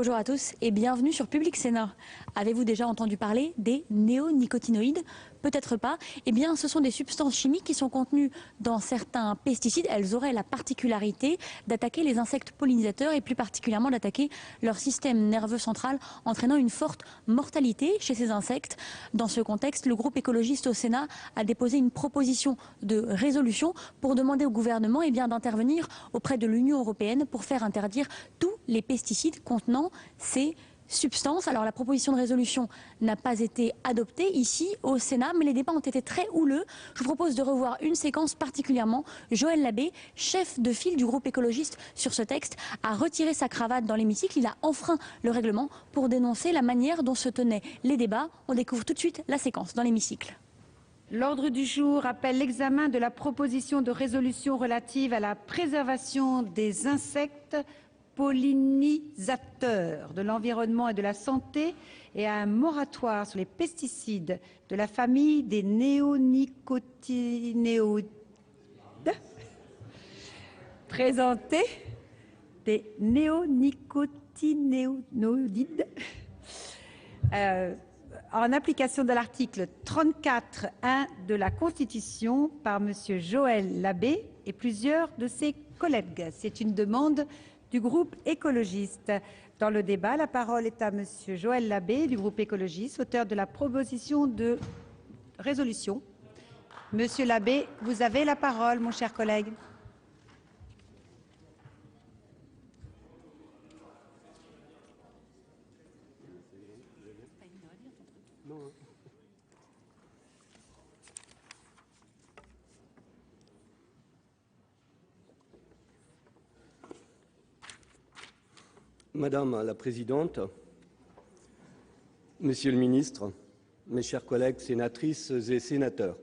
Bonjour à tous et bienvenue sur Public Sénat. Avez-vous déjà entendu parler des néonicotinoïdes? Peut-être pas. Eh bien, ce sont des substances chimiques qui sont contenues dans certains pesticides. Elles auraient la particularité d'attaquer les insectes pollinisateurs et plus particulièrement d'attaquer leur système nerveux central, entraînant une forte mortalité chez ces insectes. Dans ce contexte, le groupe écologiste au Sénat a déposé une proposition de résolution pour demander au gouvernement d'intervenir auprès de l'Union européenne pour faire interdire tous les pesticides contenant ces substances. Alors la proposition de résolution n'a pas été adoptée ici au Sénat, mais les débats ont été très houleux. Je vous propose de revoir une séquence particulièrement. Joël Labbé, chef de file du groupe écologiste sur ce texte, a retiré sa cravate dans l'hémicycle. Il a enfreint le règlement pour dénoncer la manière dont se tenaient les débats. On découvre tout de suite la séquence dans l'hémicycle. L'ordre du jour appelle l'examen de la proposition de résolution relative à la préservation des insectes pollinisateurs, de l'environnement et de la santé et à un moratoire sur les pesticides de la famille des néonicotinoïdes. Présenté des néonicotinoïdes. En application de l'article 34.1 de la Constitution par M. Joël Labbé et plusieurs de ses collègues. C'est une demande du groupe écologiste. Dans le débat, la parole est à M. Joël Labbé du groupe écologiste, auteur de la proposition de résolution. Monsieur Labbé, vous avez la parole, mon cher collègue. Madame la Présidente, Monsieur le Ministre, mes chers collègues sénatrices et sénateurs,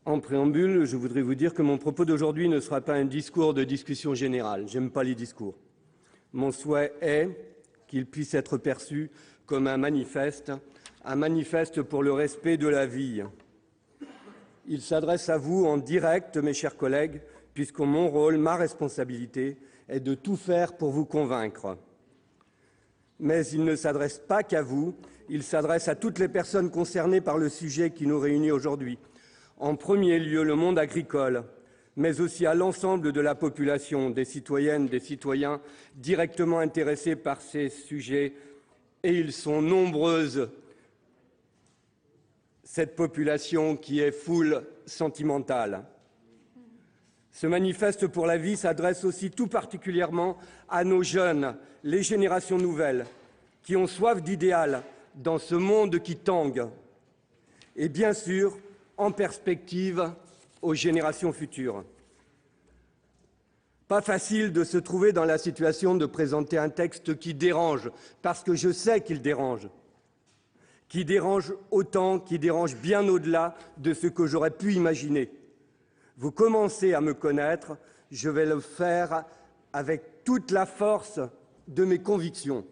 en préambule, je voudrais vous dire que mon propos d'aujourd'hui ne sera pas un discours de discussion générale. J'aime pas les discours. Mon souhait est qu'il puisse être perçu comme un manifeste pour le respect de la vie. Il s'adresse à vous en direct, mes chers collègues, puisque mon rôle, ma responsabilité, est de tout faire pour vous convaincre. Mais il ne s'adresse pas qu'à vous, il s'adresse à toutes les personnes concernées par le sujet qui nous réunit aujourd'hui. En premier lieu, le monde agricole, mais aussi à l'ensemble de la population, des citoyennes, des citoyens directement intéressés par ces sujets, et ils sont nombreuses, cette population qui est foule sentimentale. Ce manifeste pour la vie s'adresse aussi tout particulièrement à nos jeunes, les générations nouvelles, qui ont soif d'idéal dans ce monde qui tangue. Et bien sûr, en perspective, aux générations futures. Pas facile de se trouver dans la situation de présenter un texte qui dérange, parce que je sais qu'il dérange. Qui dérange autant, qui dérange bien au-delà de ce que j'aurais pu imaginer. Vous commencez à me connaître, je vais le faire avec toute la force de mes convictions.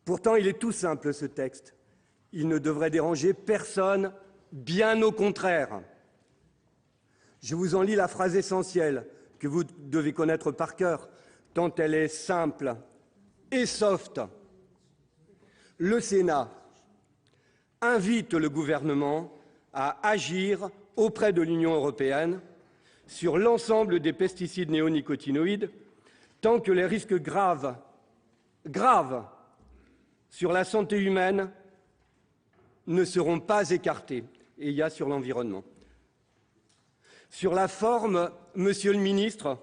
Pourtant, il est tout simple, ce texte. Il ne devrait déranger personne, bien au contraire. Je vous en lis la phrase essentielle que vous devez connaître par cœur, tant elle est simple et soft. Le Sénat invite le gouvernement à agir auprès de l'Union européenne sur l'ensemble des pesticides néonicotinoïdes tant que les risques graves sur la santé humaine ne seront pas écartés. Et il y a sur l'environnement. Sur la forme, Monsieur le Ministre,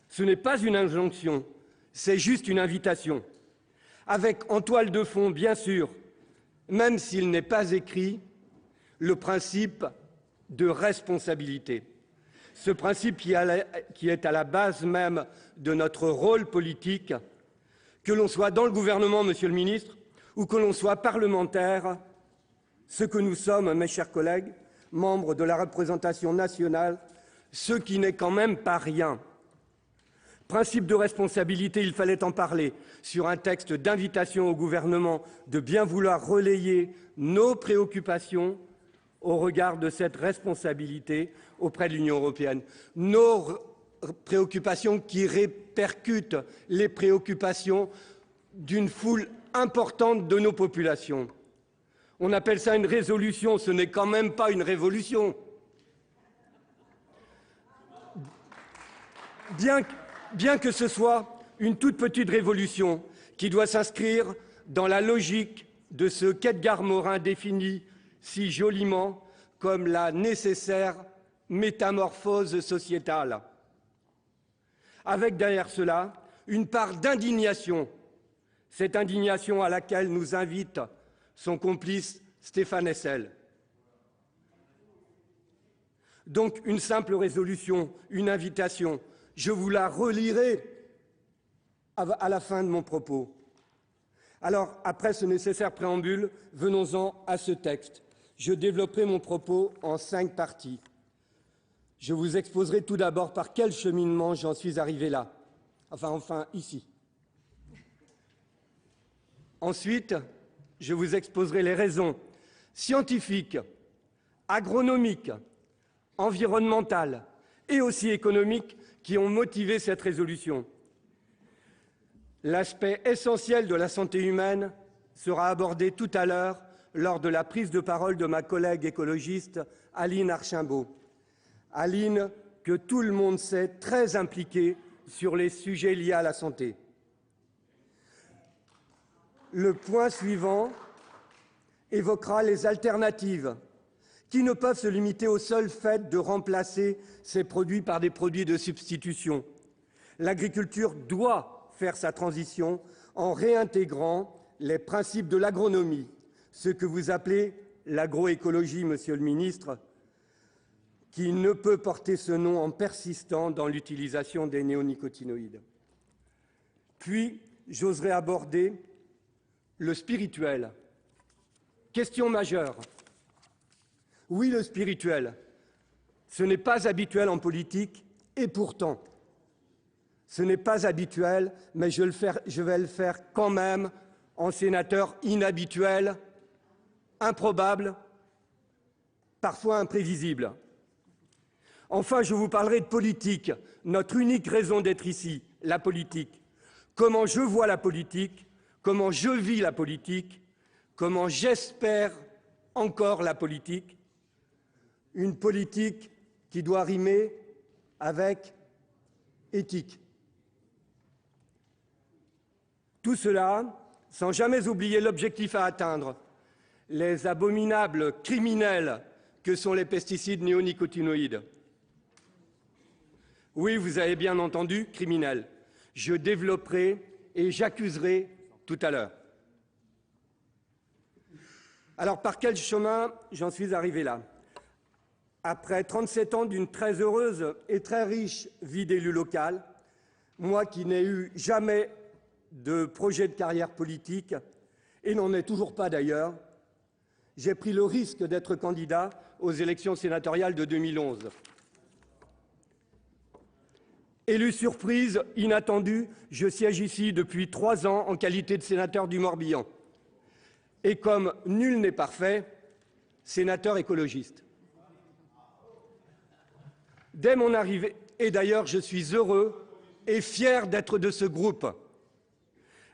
ce n'est pas une injonction, c'est juste une invitation. Avec en toile de fond, bien sûr, même s'il n'est pas écrit, le principe de responsabilité. Ce principe qui est à la base même de notre rôle politique, que l'on soit dans le gouvernement, Monsieur le Ministre, ou que l'on soit parlementaire, ce que nous sommes, mes chers collègues, membres de la représentation nationale, ce qui n'est quand même pas rien. Principe de responsabilité, il fallait en parler, sur un texte d'invitation au gouvernement de bien vouloir relayer nos préoccupations au regard de cette responsabilité auprès de l'Union européenne. Nos préoccupations qui répercutent les préoccupations d'une foule importante de nos populations. On appelle ça une résolution, ce n'est quand même pas une révolution. Bien que ce soit une toute petite révolution qui doit s'inscrire dans la logique de ce qu'Edgar Morin définit si joliment comme la nécessaire métamorphose sociétale. Avec derrière cela une part d'indignation, cette indignation à laquelle nous invite son complice Stéphane Hessel. Donc une simple résolution, une invitation. Je vous la relirai à la fin de mon propos. Alors, après ce nécessaire préambule, venons-en à ce texte. Je développerai mon propos en 5 parties. Je vous exposerai tout d'abord par quel cheminement j'en suis arrivé là, enfin ici. Ensuite, je vous exposerai les raisons scientifiques, agronomiques, environnementales et aussi économiques qui ont motivé cette résolution. L'aspect essentiel de la santé humaine sera abordé tout à l'heure lors de la prise de parole de ma collègue écologiste Aline Archimbaud. Aline, que tout le monde sait, très impliquée sur les sujets liés à la santé. Le point suivant évoquera les alternatives qui ne peuvent se limiter au seul fait de remplacer ces produits par des produits de substitution. L'agriculture doit faire sa transition en réintégrant les principes de l'agronomie, ce que vous appelez l'agroécologie, monsieur le ministre, qui ne peut porter ce nom en persistant dans l'utilisation des néonicotinoïdes. Puis, j'oserais aborder le spirituel. Question majeure. Oui, le spirituel. Ce n'est pas habituel en politique, et pourtant, ce n'est pas habituel, mais je vais le faire quand même en sénateur inhabituel, improbable, parfois imprévisible. Enfin, je vous parlerai de politique, notre unique raison d'être ici, la politique. Comment je vois la politique, comment je vis la politique, comment j'espère encore la politique. Une politique qui doit rimer avec éthique. Tout cela sans jamais oublier l'objectif à atteindre, les abominables criminels que sont les pesticides néonicotinoïdes. Oui, vous avez bien entendu, criminels. Je développerai et j'accuserai tout à l'heure. Alors, par quel chemin j'en suis arrivé là? Après 37 ans d'une très heureuse et très riche vie d'élu local, moi qui n'ai eu jamais de projet de carrière politique, et n'en ai toujours pas d'ailleurs, j'ai pris le risque d'être candidat aux élections sénatoriales de 2011. Élu surprise, inattendu, je siège ici depuis 3 ans en qualité de sénateur du Morbihan. Et comme nul n'est parfait, sénateur écologiste. Dès mon arrivée, et d'ailleurs je suis heureux et fier d'être de ce groupe,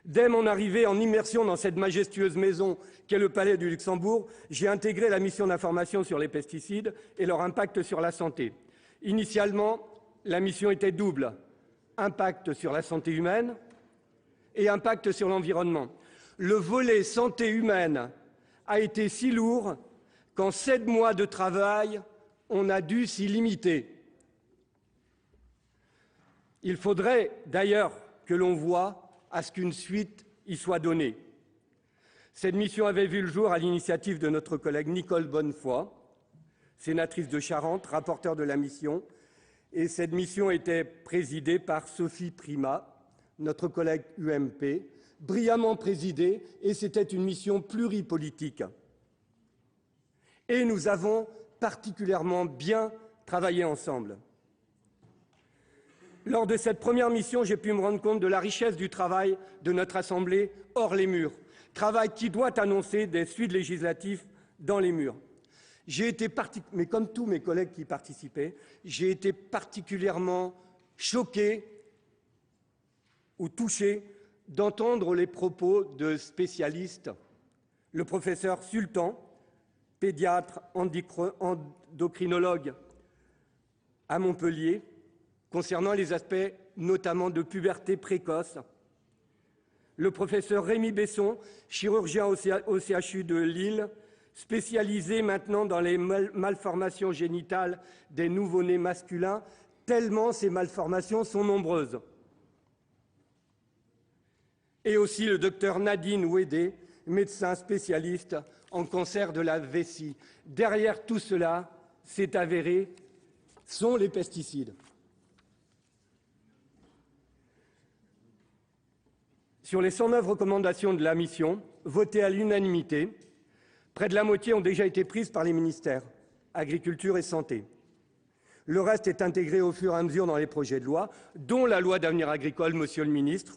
dès mon arrivée en immersion dans cette majestueuse maison qu'est le Palais du Luxembourg, j'ai intégré la mission d'information sur les pesticides et leur impact sur la santé. Initialement, la mission était double, impact sur la santé humaine et impact sur l'environnement. Le volet santé humaine a été si lourd qu'en 7 mois de travail, on a dû s'y limiter. Il faudrait d'ailleurs que l'on voie à ce qu'une suite y soit donnée. Cette mission avait vu le jour à l'initiative de notre collègue Nicole Bonnefoy, sénatrice de Charente, rapporteure de la mission, et cette mission était présidée par Sophie Primas, notre collègue UMP, brillamment présidée, et c'était une mission pluripolitique. Et nous avons particulièrement bien travaillé ensemble. Lors de cette première mission, j'ai pu me rendre compte de la richesse du travail de notre Assemblée hors les murs, travail qui doit annoncer des suites législatives dans les murs. Mais comme tous mes collègues qui participaient, j'ai été particulièrement choqué ou touché d'entendre les propos de spécialistes. Le professeur Sultan, pédiatre endocrinologue à Montpellier, concernant les aspects notamment de puberté précoce. Le professeur Rémi Besson, chirurgien au CHU de Lille, spécialisé maintenant dans les malformations génitales des nouveau-nés masculins, tellement ces malformations sont nombreuses. Et aussi le docteur Nadine Ouédé, médecin spécialiste en cancer de la vessie. Derrière tout cela, c'est avéré, sont les pesticides. Sur les 109 recommandations de la mission, votées à l'unanimité, près de la moitié ont déjà été prises par les ministères Agriculture et Santé. Le reste est intégré au fur et à mesure dans les projets de loi, dont la loi d'avenir agricole, monsieur le ministre,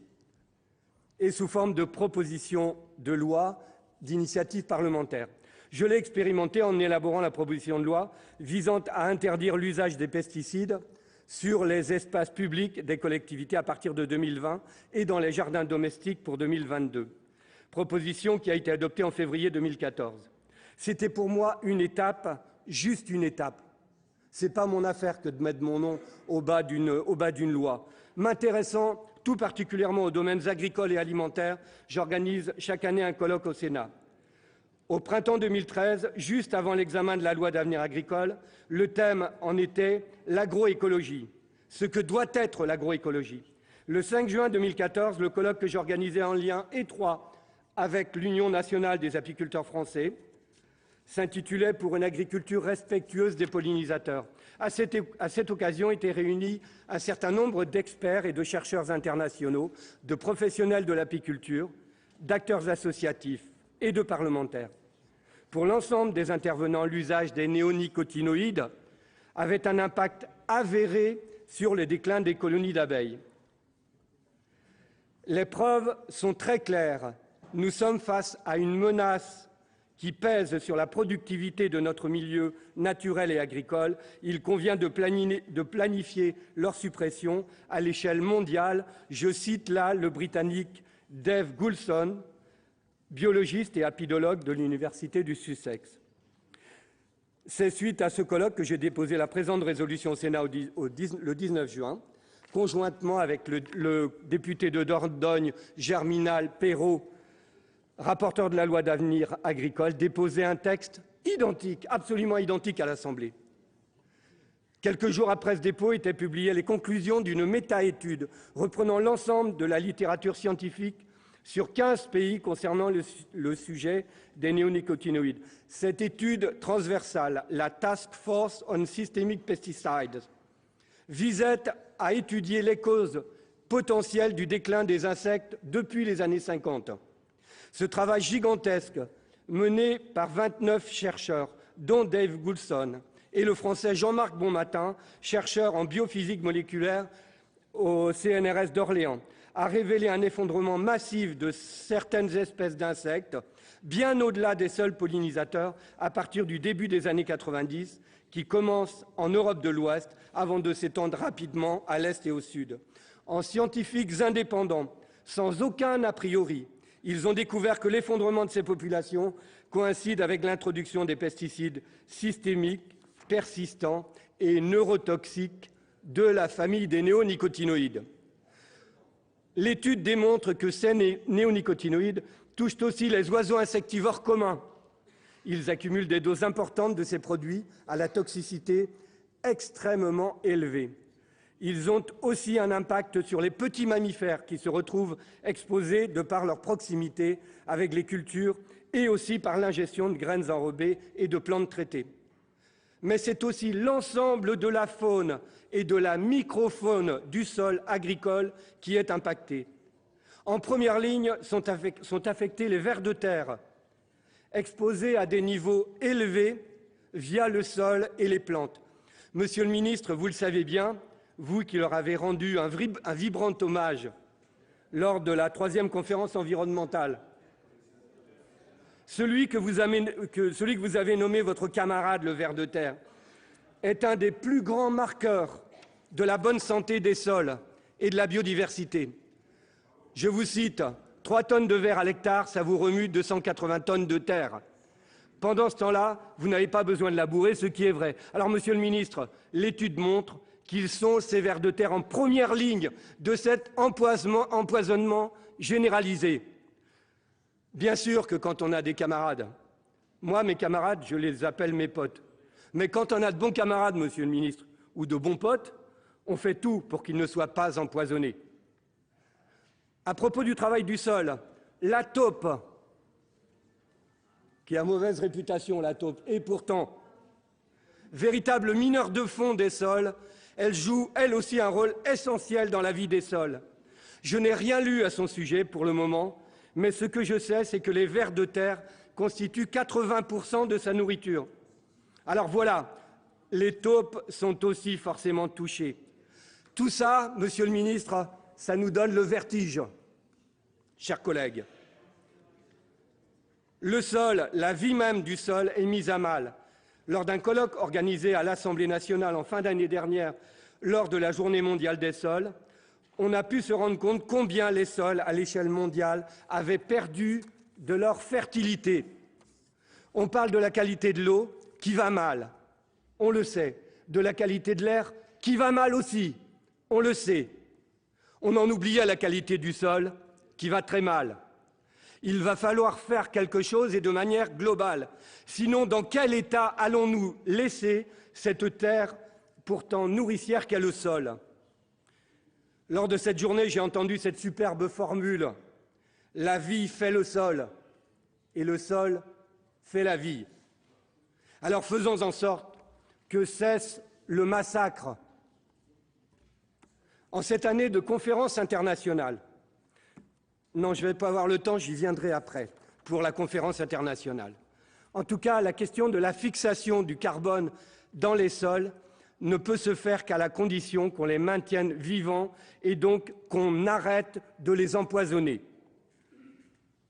et sous forme de propositions de loi d'initiative parlementaire. Je l'ai expérimenté en élaborant la proposition de loi visant à interdire l'usage des pesticides sur les espaces publics des collectivités à partir de 2020 et dans les jardins domestiques pour 2022. Proposition qui a été adoptée en février 2014. C'était pour moi une étape, juste une étape. Ce n'est pas mon affaire que de mettre mon nom au bas d'une loi. M'intéressant tout particulièrement aux domaines agricoles et alimentaires, j'organise chaque année un colloque au Sénat. Au printemps 2013, juste avant l'examen de la loi d'avenir agricole, le thème en était l'agroécologie, ce que doit être l'agroécologie. Le 5 juin 2014, le colloque que j'organisais en lien étroit avec l'Union nationale des apiculteurs français s'intitulait « Pour une agriculture respectueuse des pollinisateurs ». À cette occasion étaient réunis un certain nombre d'experts et de chercheurs internationaux, de professionnels de l'apiculture, d'acteurs associatifs et de parlementaires. Pour l'ensemble des intervenants, l'usage des néonicotinoïdes avait un impact avéré sur le déclin des colonies d'abeilles. Les preuves sont très claires. Nous sommes face à une menace qui pèse sur la productivité de notre milieu naturel et agricole. Il convient de planifier leur suppression à l'échelle mondiale. Je cite là le Britannique Dave Goulson, biologiste et apidologue de l'Université du Sussex. C'est suite à ce colloque que j'ai déposé la présente résolution au Sénat le 19 juin, conjointement avec le député de Dordogne, Germinal Perrault, rapporteur de la loi d'avenir agricole, déposé un texte identique, absolument identique à l'Assemblée. Quelques jours après ce dépôt étaient publiées les conclusions d'une méta-étude reprenant l'ensemble de la littérature scientifique sur 15 pays concernant le sujet des néonicotinoïdes. Cette étude transversale, la Task Force on Systemic Pesticides, visait à étudier les causes potentielles du déclin des insectes depuis les années 50. Ce travail gigantesque, mené par 29 chercheurs, dont Dave Goulson, et le Français Jean-Marc Bonmatin, chercheur en biophysique moléculaire au CNRS d'Orléans, a révélé un effondrement massif de certaines espèces d'insectes, bien au-delà des seuls pollinisateurs, à partir du début des années 90, qui commencent en Europe de l'Ouest, avant de s'étendre rapidement à l'Est et au Sud. En scientifiques indépendants, sans aucun a priori, ils ont découvert que l'effondrement de ces populations coïncide avec l'introduction des pesticides systémiques, persistants et neurotoxiques de la famille des néonicotinoïdes. L'étude démontre que ces néonicotinoïdes touchent aussi les oiseaux insectivores communs. Ils accumulent des doses importantes de ces produits à la toxicité extrêmement élevée. Ils ont aussi un impact sur les petits mammifères qui se retrouvent exposés de par leur proximité avec les cultures et aussi par l'ingestion de graines enrobées et de plantes traitées. Mais c'est aussi l'ensemble de la faune et de la microfaune du sol agricole qui est impacté. En première ligne sont affectés les vers de terre, exposés à des niveaux élevés via le sol et les plantes. Monsieur le ministre, vous le savez bien, vous qui leur avez rendu un vibrant hommage lors de la 3e conférence environnementale, celui que vous avez nommé votre camarade le ver de terre est un des plus grands marqueurs de la bonne santé des sols et de la biodiversité. Je vous cite, 3 tonnes de verre à l'hectare, ça vous remue 280 tonnes de terre. Pendant ce temps-là, vous n'avez pas besoin de labourer, ce qui est vrai. Alors, monsieur le ministre, l'étude montre qu'ils sont, ces vers de terre, en première ligne de cet empoisonnement généralisé. Bien sûr que quand on a des camarades, moi, mes camarades, je les appelle mes potes, mais quand on a de bons camarades, monsieur le ministre, ou de bons potes, on fait tout pour qu'ils ne soient pas empoisonnés. À propos du travail du sol, la taupe, qui a mauvaise réputation, la taupe, et pourtant, véritable mineur de fond des sols, elle joue, elle aussi, un rôle essentiel dans la vie des sols. Je n'ai rien lu à son sujet pour le moment, mais ce que je sais, c'est que les vers de terre constituent 80% de sa nourriture. Alors voilà, les taupes sont aussi forcément touchées. Tout ça, monsieur le ministre, ça nous donne le vertige, chers collègues. Le sol, la vie même du sol est mise à mal. Lors d'un colloque organisé à l'Assemblée nationale en fin d'année dernière, lors de la Journée mondiale des sols, on a pu se rendre compte combien les sols, à l'échelle mondiale, avaient perdu de leur fertilité. On parle de la qualité de l'eau qui va mal, on le sait, de la qualité de l'air qui va mal aussi, on le sait. On en oublie la qualité du sol qui va très mal. Il va falloir faire quelque chose et de manière globale. Sinon, dans quel état allons-nous laisser cette terre pourtant nourricière qu'est le sol? Lors de cette journée, j'ai entendu cette superbe formule. La vie fait le sol et le sol fait la vie. Alors faisons en sorte que cesse le massacre. En cette année de conférence internationale, non, je ne vais pas avoir le temps, j'y viendrai après, pour la conférence internationale. En tout cas, la question de la fixation du carbone dans les sols ne peut se faire qu'à la condition qu'on les maintienne vivants et donc qu'on arrête de les empoisonner.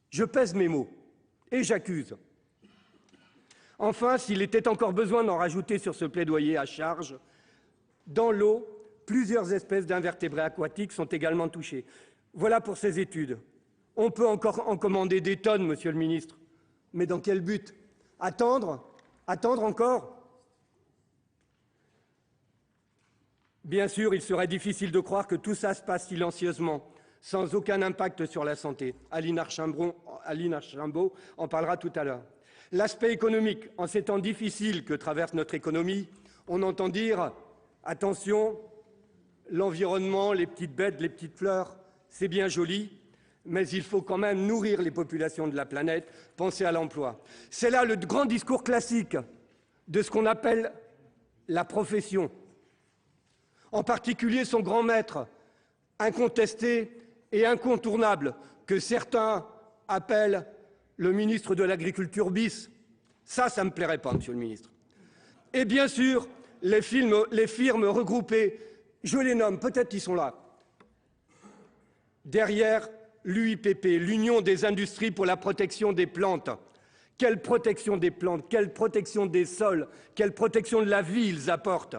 Je pèse mes mots et j'accuse. Enfin, s'il était encore besoin d'en rajouter sur ce plaidoyer à charge, dans l'eau, plusieurs espèces d'invertébrés aquatiques sont également touchées. Voilà pour ces études. On peut encore en commander des tonnes, monsieur le ministre. Mais dans quel but? Attendre? Attendre encore? Bien sûr, il serait difficile de croire que tout ça se passe silencieusement, sans aucun impact sur la santé. Aline Archambault en parlera tout à l'heure. L'aspect économique, en ces temps difficiles que traverse notre économie, on entend dire « Attention, l'environnement, les petites bêtes, les petites fleurs, c'est bien joli, mais il faut quand même nourrir les populations de la planète, penser à l'emploi. » C'est là le grand discours classique de ce qu'on appelle la profession. En particulier son grand maître, incontesté et incontournable, que certains appellent le ministre de l'Agriculture bis. Ça ne me plairait pas, monsieur le ministre. Et bien sûr, les firmes regroupées, je les nomme, peut-être qu'ils sont là, derrière l'UIPP, l'Union des industries pour la protection des plantes. Quelle protection des plantes, quelle protection des sols, quelle protection de la vie ils apportent.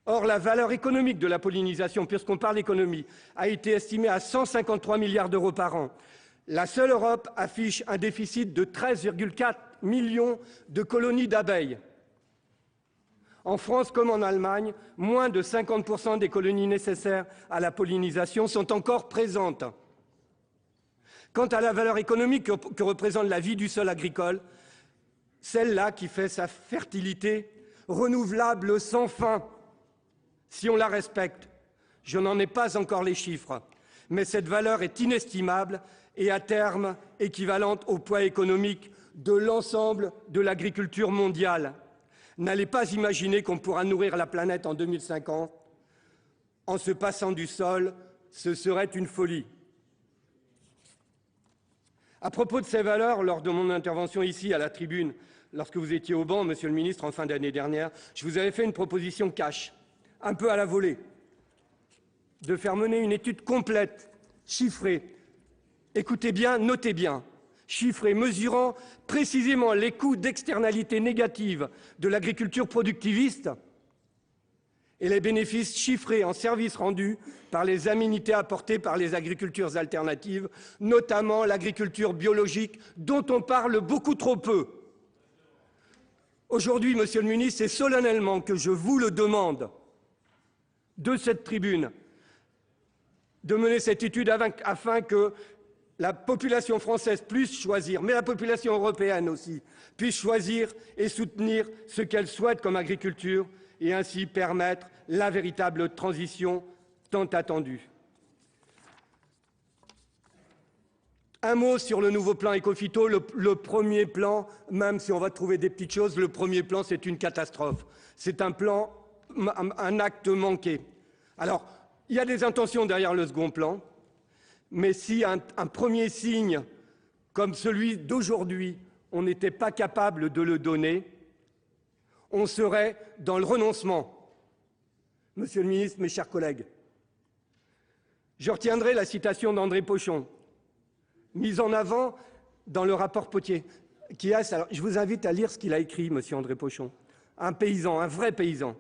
Or, la valeur économique de la pollinisation, puisqu'on parle économie, a été estimée à 153 milliards d'euros par an. La seule Europe affiche un déficit de 13,4 millions de colonies d'abeilles. En France comme en Allemagne, moins de 50% des colonies nécessaires à la pollinisation sont encore présentes. Quant à la valeur économique que représente la vie du sol agricole, celle-là qui fait sa fertilité renouvelable sans fin, si on la respecte, je n'en ai pas encore les chiffres, mais cette valeur est inestimable et à terme équivalente au poids économique de l'ensemble de l'agriculture mondiale. N'allez pas imaginer qu'on pourra nourrir la planète en 2050 en se passant du sol, ce serait une folie. À propos de ces valeurs, lors de mon intervention ici à la tribune, lorsque vous étiez au banc, monsieur le ministre, en fin d'année dernière, je vous avais fait une proposition cash, un peu à la volée, de faire mener une étude complète, chiffrée, écoutez bien, notez bien, chiffrée, mesurant précisément les coûts d'externalités négatives de l'agriculture productiviste et les bénéfices chiffrés en services rendus par les aménités apportées par les agricultures alternatives, notamment l'agriculture biologique, dont on parle beaucoup trop peu. Aujourd'hui, Monsieur le ministre, c'est solennellement que je vous le demande de cette tribune de mener cette étude afin que la population française puisse choisir, mais la population européenne aussi, puisse choisir et soutenir ce qu'elle souhaite comme agriculture et ainsi permettre la véritable transition tant attendue. Un mot sur le nouveau plan Écophyto. Le premier plan, même si on va trouver des petites choses, le premier plan, c'est une catastrophe. C'est un plan, un acte manqué. Alors, il y a des intentions derrière le second plan, mais si un premier signe comme celui d'aujourd'hui, on n'était pas capable de le donner, on serait dans le renoncement. Monsieur le ministre, mes chers collègues, je retiendrai la citation d'André Pochon, mise en avant dans le rapport Potier, alors, je vous invite à lire ce qu'il a écrit, monsieur André Pochon, un paysan, un vrai paysan.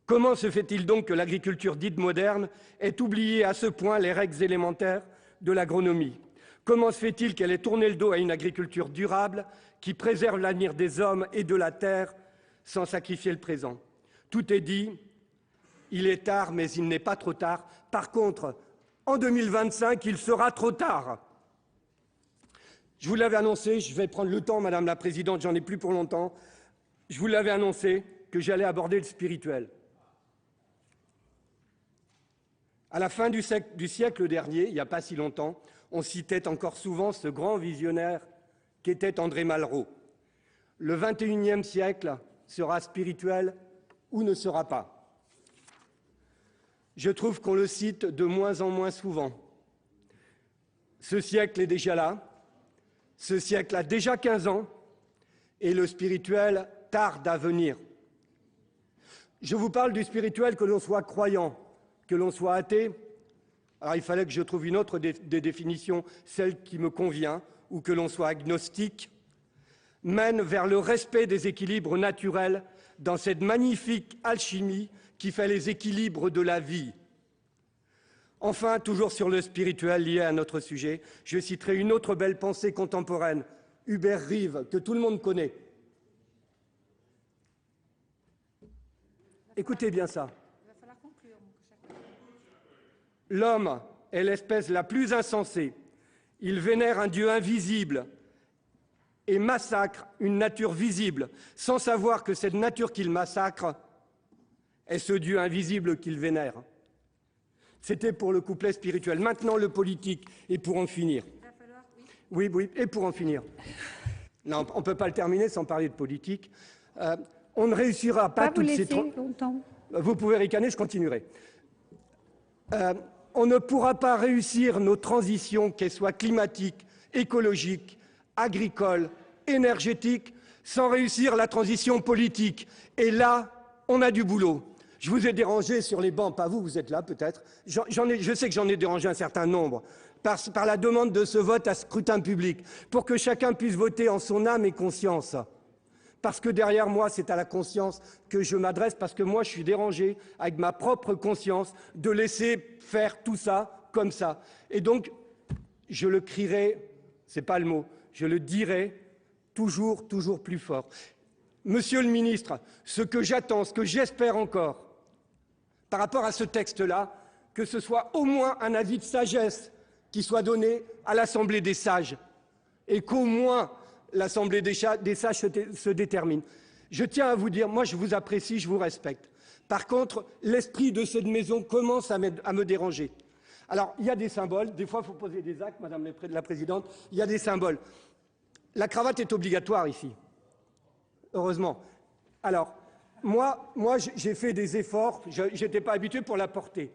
Comment se fait-il donc que l'agriculture dite moderne ait oublié à ce point les règles élémentaires de l'agronomie? Comment se fait-il qu'elle ait tourné le dos à une agriculture durable qui préserve l'avenir des hommes et de la terre sans sacrifier le présent? Tout est dit, il est tard, mais il n'est pas trop tard. Par contre, en 2025, il sera trop tard. Je vous l'avais annoncé, je vais prendre le temps, Madame la Présidente, j'en ai plus pour longtemps. Je vous l'avais annoncé que j'allais aborder le spirituel. À la fin du siècle dernier, il n'y a pas si longtemps, on citait encore souvent ce grand visionnaire qu'était André Malraux. Le 21e siècle sera spirituel ou ne sera pas. Je trouve qu'on le cite de moins en moins souvent. Ce siècle est déjà là, ce siècle a déjà 15 ans, et le spirituel tarde à venir. Je vous parle du spirituel, que l'on soit croyant, que l'on soit athée. Alors il fallait que je trouve une autre des définitions, celle qui me convient, ou que l'on soit agnostique, mène vers le respect des équilibres naturels dans cette magnifique alchimie qui fait les équilibres de la vie. Enfin, toujours sur le spirituel lié à notre sujet, je citerai une autre belle pensée contemporaine, Hubert Reeves, que tout le monde connaît. Écoutez bien ça. L'homme est l'espèce la plus insensée. Il vénère un Dieu invisible et massacre une nature visible, sans savoir que cette nature qu'il massacre est ce Dieu invisible qu'il vénère. C'était pour le couplet spirituel. Maintenant, le politique, et pour en finir. Oui, et pour en finir. Non, on ne peut pas le terminer sans parler de politique. On ne réussira pas toutes ces... longtemps. Vous pouvez ricaner, je continuerai. On ne pourra pas réussir nos transitions, qu'elles soient climatiques, écologiques, agricoles, énergétiques, sans réussir la transition politique. Et là, on a du boulot. Je vous ai dérangé sur les bancs, pas vous, vous êtes là peut-être. Je sais que j'en ai dérangé un certain nombre par la demande de ce vote à scrutin public, pour que chacun puisse voter en son âme et conscience. Parce que derrière moi, c'est à la conscience que je m'adresse, parce que moi, je suis dérangé avec ma propre conscience de laisser faire tout ça comme ça. Et donc, je le crierai, c'est pas le mot, je le dirai toujours plus fort. Monsieur le ministre, ce que j'attends, ce que j'espère encore, par rapport à ce texte-là, que ce soit au moins un avis de sagesse qui soit donné à l'Assemblée des sages, et qu'au moins l'Assemblée des sages se détermine. Je tiens à vous dire, moi je vous apprécie, je vous respecte. Par contre, l'esprit de cette maison commence à me déranger. Alors, il y a des symboles, des fois il faut poser des actes, Madame la Présidente, il y a des symboles. La cravate est obligatoire ici, heureusement. Alors, moi j'ai fait des efforts, je n'étais pas habitué pour la porter.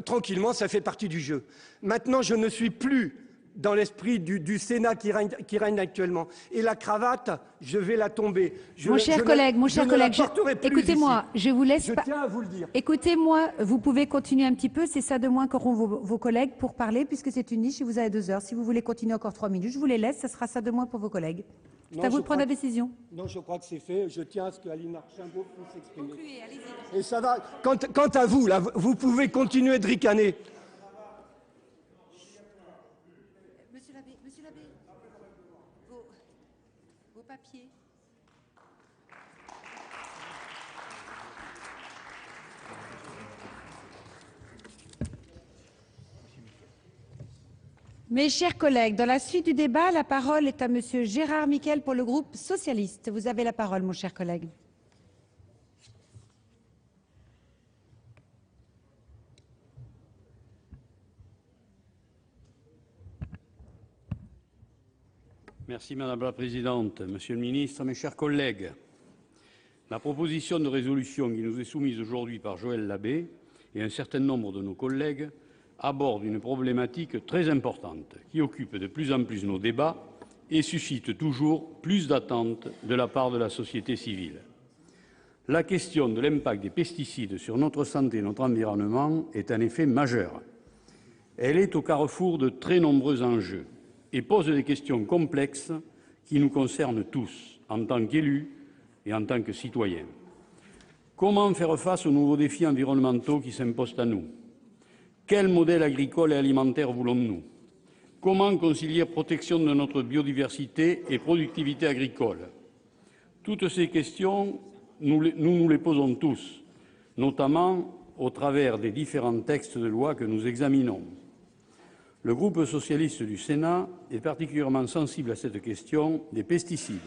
Tranquillement, ça fait partie du jeu. Maintenant, je ne suis plus dans l'esprit du Sénat qui règne actuellement. Et la cravate, je vais la tomber. Mon cher collègue, écoutez-moi, je vous laisse... Je tiens à vous le dire. Écoutez-moi, vous pouvez continuer un petit peu, c'est ça de moins qu'auront vos collègues pour parler, puisque c'est une niche et vous avez 2 heures. Si vous voulez continuer encore 3 minutes, je vous les laisse, ça sera ça de moins pour vos collègues. C'est à vous de prendre la décision. Non, je crois que c'est fait. Je tiens à ce qu'Aline Archimbaud puisse s'exprimer. Concluez, allez-y. Et ça va. Quant à vous, là, vous pouvez continuer de ricaner. Monsieur l'abbé, vos papiers. Mes chers collègues, dans la suite du débat, la parole est à Monsieur Gérard Miquel pour le groupe socialiste. Vous avez la parole, mon cher collègue. Merci Madame la Présidente, Monsieur le Ministre, mes chers collègues. La proposition de résolution qui nous est soumise aujourd'hui par Joël Labbé et un certain nombre de nos collègues aborde une problématique très importante qui occupe de plus en plus nos débats et suscite toujours plus d'attentes de la part de la société civile. La question de l'impact des pesticides sur notre santé et notre environnement est en effet majeure. Elle est au carrefour de très nombreux enjeux et pose des questions complexes qui nous concernent tous, en tant qu'élus et en tant que citoyens. Comment faire face aux nouveaux défis environnementaux qui s'imposent à nous ? Quel modèle agricole et alimentaire voulons-nous ? Comment concilier protection de notre biodiversité et productivité agricole ? Toutes ces questions, nous les posons tous, notamment au travers des différents textes de loi que nous examinons. Le groupe socialiste du Sénat est particulièrement sensible à cette question des pesticides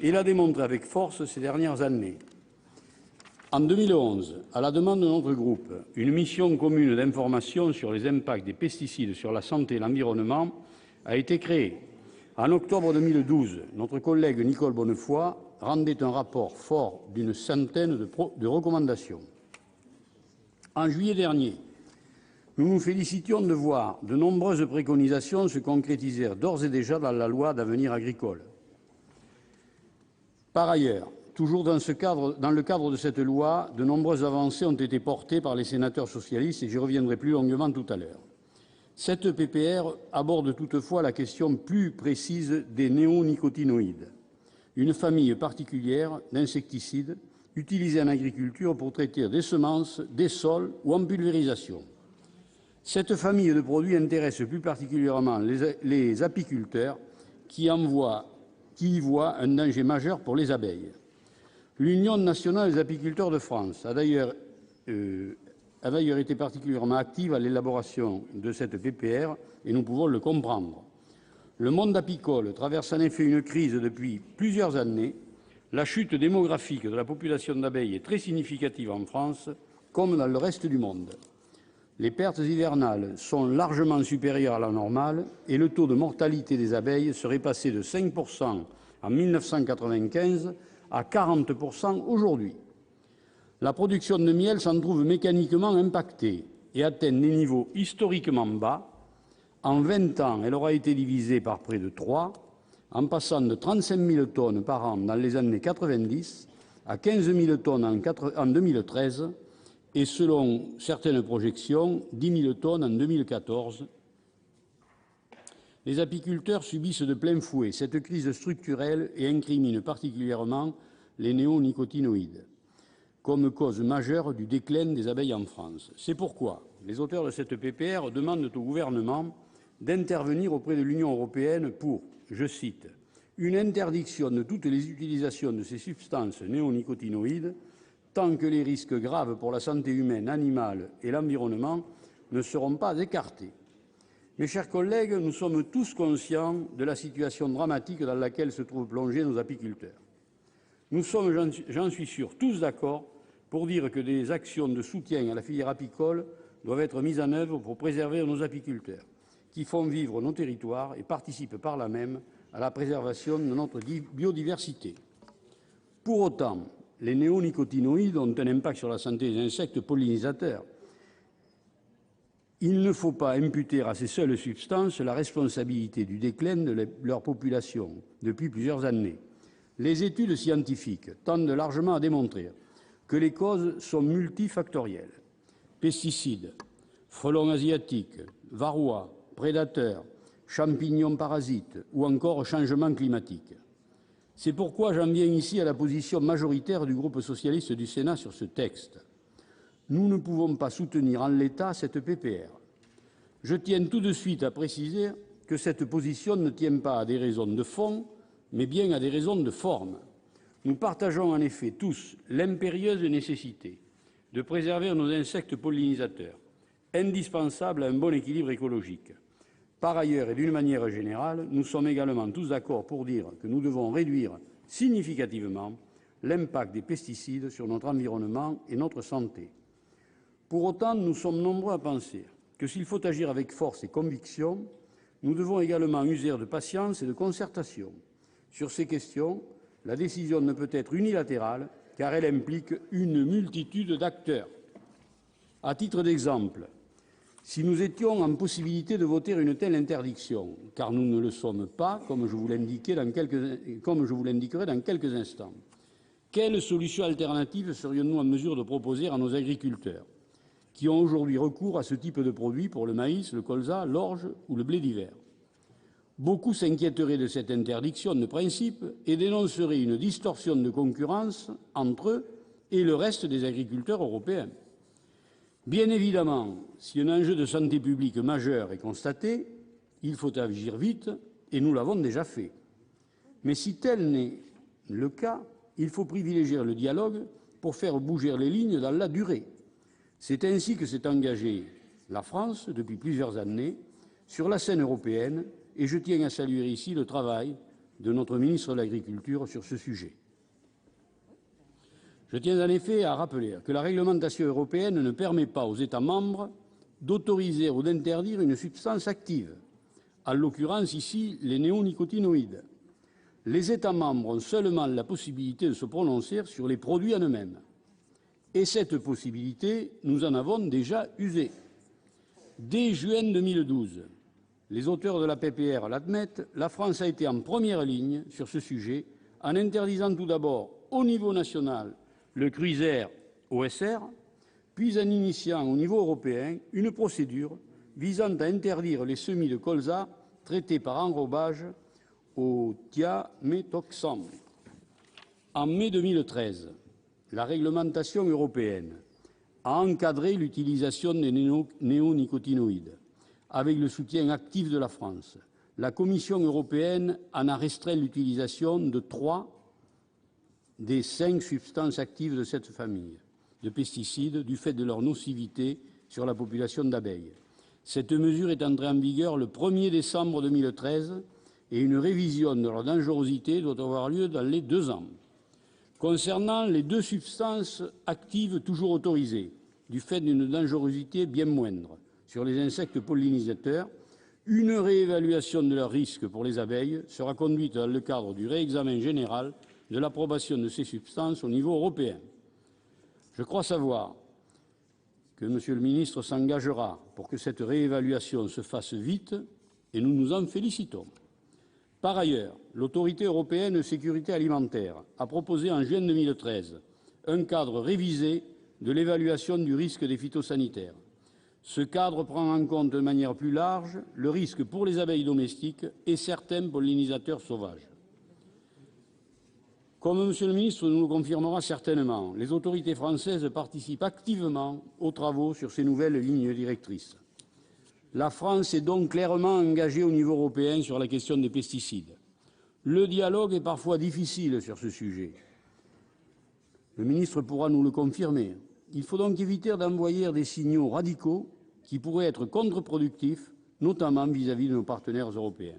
et l'a démontré avec force ces dernières années. En 2011, à la demande de notre groupe, une mission commune d'information sur les impacts des pesticides sur la santé et l'environnement a été créée. En octobre 2012, notre collègue Nicole Bonnefoy rendait un rapport fort d'une centaine de recommandations. En juillet dernier, nous nous félicitions de voir de nombreuses préconisations se concrétiser d'ores et déjà dans la loi d'avenir agricole. Par ailleurs, toujours dans le cadre de cette loi, de nombreuses avancées ont été portées par les sénateurs socialistes et j'y reviendrai plus longuement tout à l'heure. Cette PPR aborde toutefois la question plus précise des néonicotinoïdes, une famille particulière d'insecticides utilisés en agriculture pour traiter des semences, des sols ou en pulvérisation. Cette famille de produits intéresse plus particulièrement les apiculteurs qui y voient un danger majeur pour les abeilles. L'Union nationale des apiculteurs de France a d'ailleurs été particulièrement active à l'élaboration de cette PPR et nous pouvons le comprendre. Le monde apicole traverse en effet une crise depuis plusieurs années. La chute démographique de la population d'abeilles est très significative en France comme dans le reste du monde. Les pertes hivernales sont largement supérieures à la normale et le taux de mortalité des abeilles serait passé de 5% en 1995 à 40% aujourd'hui. La production de miel s'en trouve mécaniquement impactée et atteint des niveaux historiquement bas. En 20 ans, elle aura été divisée par près de 3, en passant de 35 000 tonnes par an dans les années 90 à 15 000 tonnes en 2013 et, selon certaines projections, 10 000 tonnes en 2014. Les apiculteurs subissent de plein fouet cette crise structurelle et incriminent particulièrement les néonicotinoïdes comme cause majeure du déclin des abeilles en France. C'est pourquoi les auteurs de cette PPR demandent au gouvernement d'intervenir auprès de l'Union européenne pour, je cite, « une interdiction de toutes les utilisations de ces substances néonicotinoïdes tant que les risques graves pour la santé humaine, animale et l'environnement ne seront pas écartés ». Mes chers collègues, nous sommes tous conscients de la situation dramatique dans laquelle se trouvent plongés nos apiculteurs. Nous sommes, j'en suis sûr, tous d'accord pour dire que des actions de soutien à la filière apicole doivent être mises en œuvre pour préserver nos apiculteurs, qui font vivre nos territoires et participent par là même à la préservation de notre biodiversité. Pour autant, les néonicotinoïdes ont un impact sur la santé des insectes pollinisateurs. Il ne faut pas imputer à ces seules substances la responsabilité du déclin de leur population depuis plusieurs années. Les études scientifiques tendent largement à démontrer que les causes sont multifactorielles. Pesticides, frelons asiatiques, varroa, prédateurs, champignons parasites ou encore changement climatique. C'est pourquoi j'en viens ici à la position majoritaire du groupe socialiste du Sénat sur ce texte. Nous ne pouvons pas soutenir en l'état cette PPR. Je tiens tout de suite à préciser que cette position ne tient pas à des raisons de fond, mais bien à des raisons de forme. Nous partageons en effet tous l'impérieuse nécessité de préserver nos insectes pollinisateurs, indispensables à un bon équilibre écologique. Par ailleurs, et d'une manière générale, nous sommes également tous d'accord pour dire que nous devons réduire significativement l'impact des pesticides sur notre environnement et notre santé. Pour autant, nous sommes nombreux à penser que s'il faut agir avec force et conviction, nous devons également user de patience et de concertation. Sur ces questions, la décision ne peut être unilatérale car elle implique une multitude d'acteurs. À titre d'exemple, si nous étions en possibilité de voter une telle interdiction, car nous ne le sommes pas, comme je vous l'indiquerai dans quelques instants, quelle solution alternative serions-nous en mesure de proposer à nos agriculteurs qui ont aujourd'hui recours à ce type de produits pour le maïs, le colza, l'orge ou le blé d'hiver? Beaucoup s'inquiéteraient de cette interdiction de principe et dénonceraient une distorsion de concurrence entre eux et le reste des agriculteurs européens. Bien évidemment, si un enjeu de santé publique majeur est constaté, il faut agir vite, et nous l'avons déjà fait. Mais si tel n'est le cas, il faut privilégier le dialogue pour faire bouger les lignes dans la durée. C'est ainsi que s'est engagée la France depuis plusieurs années sur la scène européenne, et je tiens à saluer ici le travail de notre ministre de l'Agriculture sur ce sujet. Je tiens en effet à rappeler que la réglementation européenne ne permet pas aux États membres d'autoriser ou d'interdire une substance active, en l'occurrence ici les néonicotinoïdes. Les États membres ont seulement la possibilité de se prononcer sur les produits en eux-mêmes. Et cette possibilité, nous en avons déjà usé. Dès juin 2012, les auteurs de la PPR l'admettent, la France a été en première ligne sur ce sujet en interdisant tout d'abord au niveau national le Cruiser OSR, puis en initiant au niveau européen une procédure visant à interdire les semis de colza traités par enrobage au thiaméthoxam. En mai 2013, la réglementation européenne a encadré l'utilisation des néonicotinoïdes avec le soutien actif de la France. La Commission européenne en a restreint l'utilisation de 3 des 5 substances actives de cette famille de pesticides du fait de leur nocivité sur la population d'abeilles. Cette mesure est entrée en vigueur le 1er décembre 2013 et une révision de leur dangerosité doit avoir lieu dans les 2 ans. Concernant les 2 substances actives toujours autorisées, du fait d'une dangerosité bien moindre sur les insectes pollinisateurs, une réévaluation de leurs risques pour les abeilles sera conduite dans le cadre du réexamen général de l'approbation de ces substances au niveau européen. Je crois savoir que M. le ministre s'engagera pour que cette réévaluation se fasse vite et nous nous en félicitons. Par ailleurs, l'Autorité européenne de sécurité alimentaire a proposé en juin 2013 un cadre révisé de l'évaluation du risque des phytosanitaires. Ce cadre prend en compte de manière plus large le risque pour les abeilles domestiques et certains pollinisateurs sauvages. Comme M. le ministre nous le confirmera certainement, les autorités françaises participent activement aux travaux sur ces nouvelles lignes directrices. La France est donc clairement engagée au niveau européen sur la question des pesticides. Le dialogue est parfois difficile sur ce sujet. Le ministre pourra nous le confirmer. Il faut donc éviter d'envoyer des signaux radicaux qui pourraient être contre-productifs, notamment vis-à-vis de nos partenaires européens.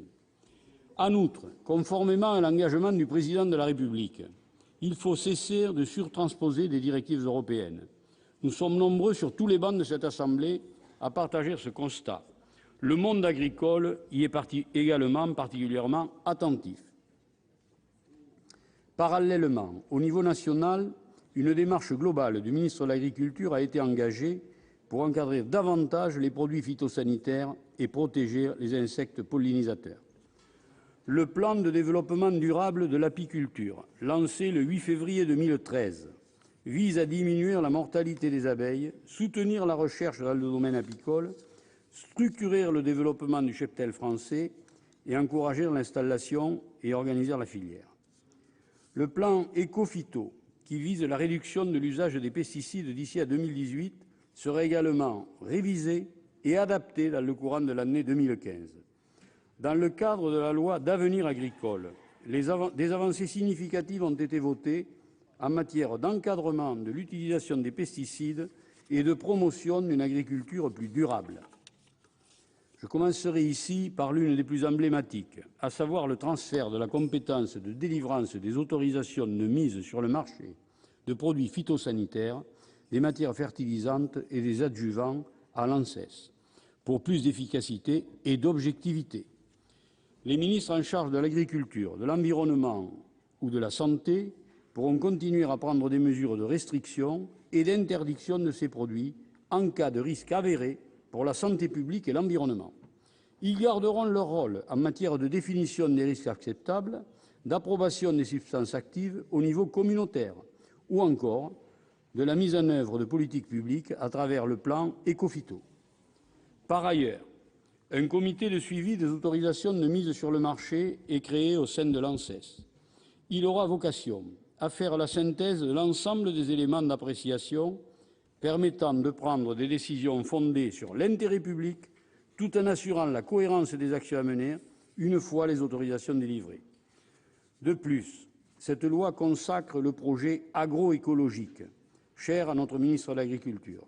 En outre, conformément à l'engagement du président de la République, il faut cesser de surtransposer des directives européennes. Nous sommes nombreux sur tous les bancs de cette Assemblée à partager ce constat. Le monde agricole y est également particulièrement attentif. Parallèlement, au niveau national, une démarche globale du ministre de l'Agriculture a été engagée pour encadrer davantage les produits phytosanitaires et protéger les insectes pollinisateurs. Le plan de développement durable de l'apiculture, lancé le 8 février 2013, vise à diminuer la mortalité des abeilles, soutenir la recherche dans le domaine apicole, structurer le développement du cheptel français et encourager l'installation et organiser la filière. Le plan Éco-Phyto, qui vise la réduction de l'usage des pesticides d'ici à 2018, sera également révisé et adapté dans le courant de l'année 2015. Dans le cadre de la loi d'avenir agricole, des avancées significatives ont été votées en matière d'encadrement de l'utilisation des pesticides et de promotion d'une agriculture plus durable. Je commencerai ici par l'une des plus emblématiques, à savoir le transfert de la compétence de délivrance des autorisations de mise sur le marché de produits phytosanitaires, des matières fertilisantes et des adjuvants à l'ANSES, pour plus d'efficacité et d'objectivité. Les ministres en charge de l'agriculture, de l'environnement ou de la santé pourront continuer à prendre des mesures de restriction et d'interdiction de ces produits en cas de risque avéré pour la santé publique et l'environnement. Ils garderont leur rôle en matière de définition des risques acceptables, d'approbation des substances actives au niveau communautaire ou encore de la mise en œuvre de politiques publiques à travers le plan Éco-Phyto. Par ailleurs, un comité de suivi des autorisations de mise sur le marché est créé au sein de l'ANSES. Il aura vocation à faire la synthèse de l'ensemble des éléments d'appréciation permettant de prendre des décisions fondées sur l'intérêt public tout en assurant la cohérence des actions à mener une fois les autorisations délivrées. De plus, cette loi consacre le projet agroécologique, cher à notre ministre de l'Agriculture,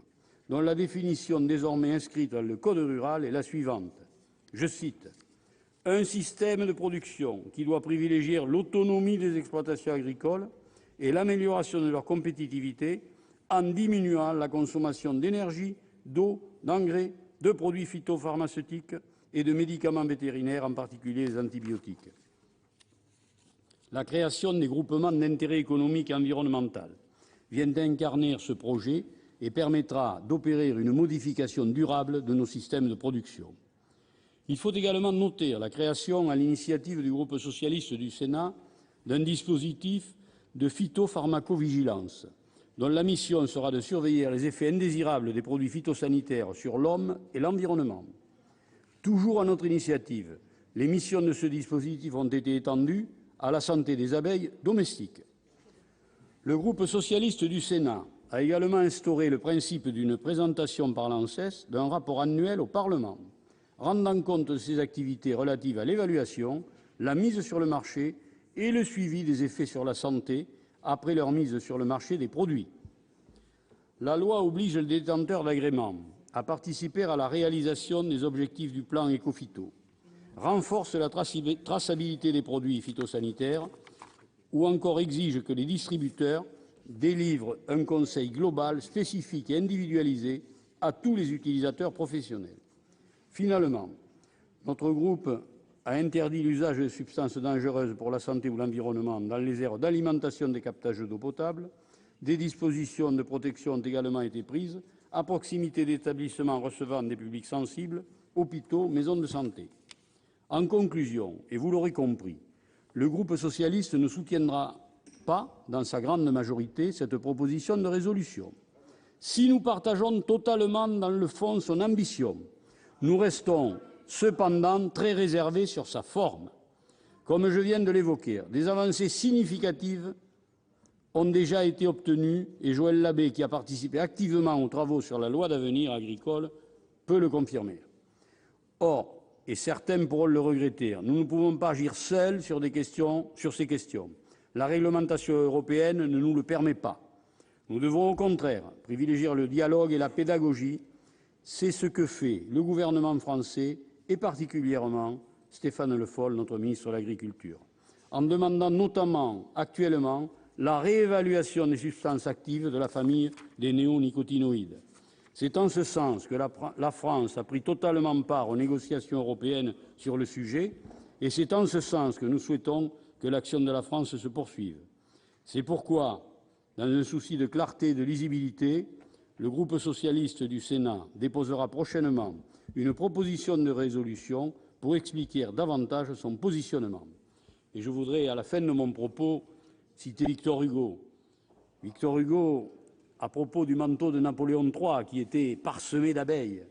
dont la définition désormais inscrite dans le Code rural est la suivante. Je cite : « Un système de production qui doit privilégier l'autonomie des exploitations agricoles et l'amélioration de leur compétitivité en diminuant la consommation d'énergie, d'eau, d'engrais, de produits phytopharmaceutiques et de médicaments vétérinaires, en particulier les antibiotiques. » La création des groupements d'intérêt économique et environnemental vient d'incarner ce projet et permettra d'opérer une modification durable de nos systèmes de production. Il faut également noter la création, à l'initiative du groupe socialiste du Sénat, d'un dispositif de phytopharmacovigilance, dont la mission sera de surveiller les effets indésirables des produits phytosanitaires sur l'homme et l'environnement. Toujours à notre initiative, les missions de ce dispositif ont été étendues à la santé des abeilles domestiques. Le groupe socialiste du Sénat a également instauré le principe d'une présentation par l'ANSES d'un rapport annuel au Parlement, rendant compte de ses activités relatives à l'évaluation, la mise sur le marché et le suivi des effets sur la santé après leur mise sur le marché des produits. La loi oblige le détenteur d'agrément à participer à la réalisation des objectifs du plan Éco-Phyto, renforce la traçabilité des produits phytosanitaires ou encore exige que les distributeurs délivrent un conseil global, spécifique et individualisé à tous les utilisateurs professionnels. Finalement, notre groupe a interdit l'usage de substances dangereuses pour la santé ou l'environnement dans les aires d'alimentation des captages d'eau potable. Des dispositions de protection ont également été prises à proximité d'établissements recevant des publics sensibles, hôpitaux, maisons de santé. En conclusion, et vous l'aurez compris, le groupe socialiste ne soutiendra pas, dans sa grande majorité, cette proposition de résolution. Si nous partageons totalement dans le fond son ambition, nous restons cependant très réservés sur sa forme. Comme je viens de l'évoquer, des avancées significatives ont déjà été obtenues et Joël Labbé, qui a participé activement aux travaux sur la loi d'avenir agricole, peut le confirmer. Or, et certains pourront le regretter, nous ne pouvons pas agir seuls sur ces questions. La réglementation européenne ne nous le permet pas. Nous devons au contraire privilégier le dialogue et la pédagogie. C'est ce que fait le gouvernement français et particulièrement Stéphane Le Foll, notre ministre de l'Agriculture, en demandant notamment actuellement la réévaluation des substances actives de la famille des néonicotinoïdes. C'est en ce sens que la France a pris totalement part aux négociations européennes sur le sujet, et c'est en ce sens que nous souhaitons que l'action de la France se poursuive. C'est pourquoi, dans un souci de clarté et de lisibilité, le groupe socialiste du Sénat déposera prochainement une proposition de résolution pour expliquer davantage son positionnement. Et je voudrais, à la fin de mon propos, citer Victor Hugo. Victor Hugo, à propos du manteau de Napoléon III, qui était parsemé d'abeilles,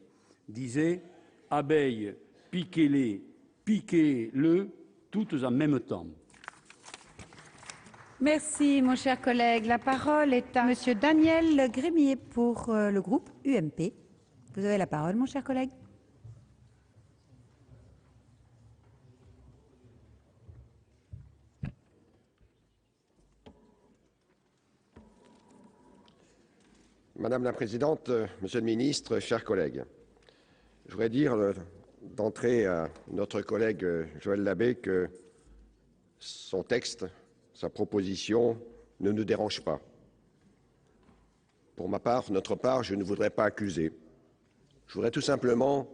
disait « Abeilles, piquez-les, piquez-le, toutes en même temps ». Merci, mon cher collègue. La parole est à Monsieur Daniel Grémier pour le groupe UMP. Vous avez la parole, mon cher collègue. Madame la Présidente, Monsieur le Ministre, chers collègues, je voudrais dire d'entrée à notre collègue Joël Labbé que son texte, sa proposition ne nous dérange pas. Pour ma part, notre part, je ne voudrais pas accuser. Je voudrais tout simplement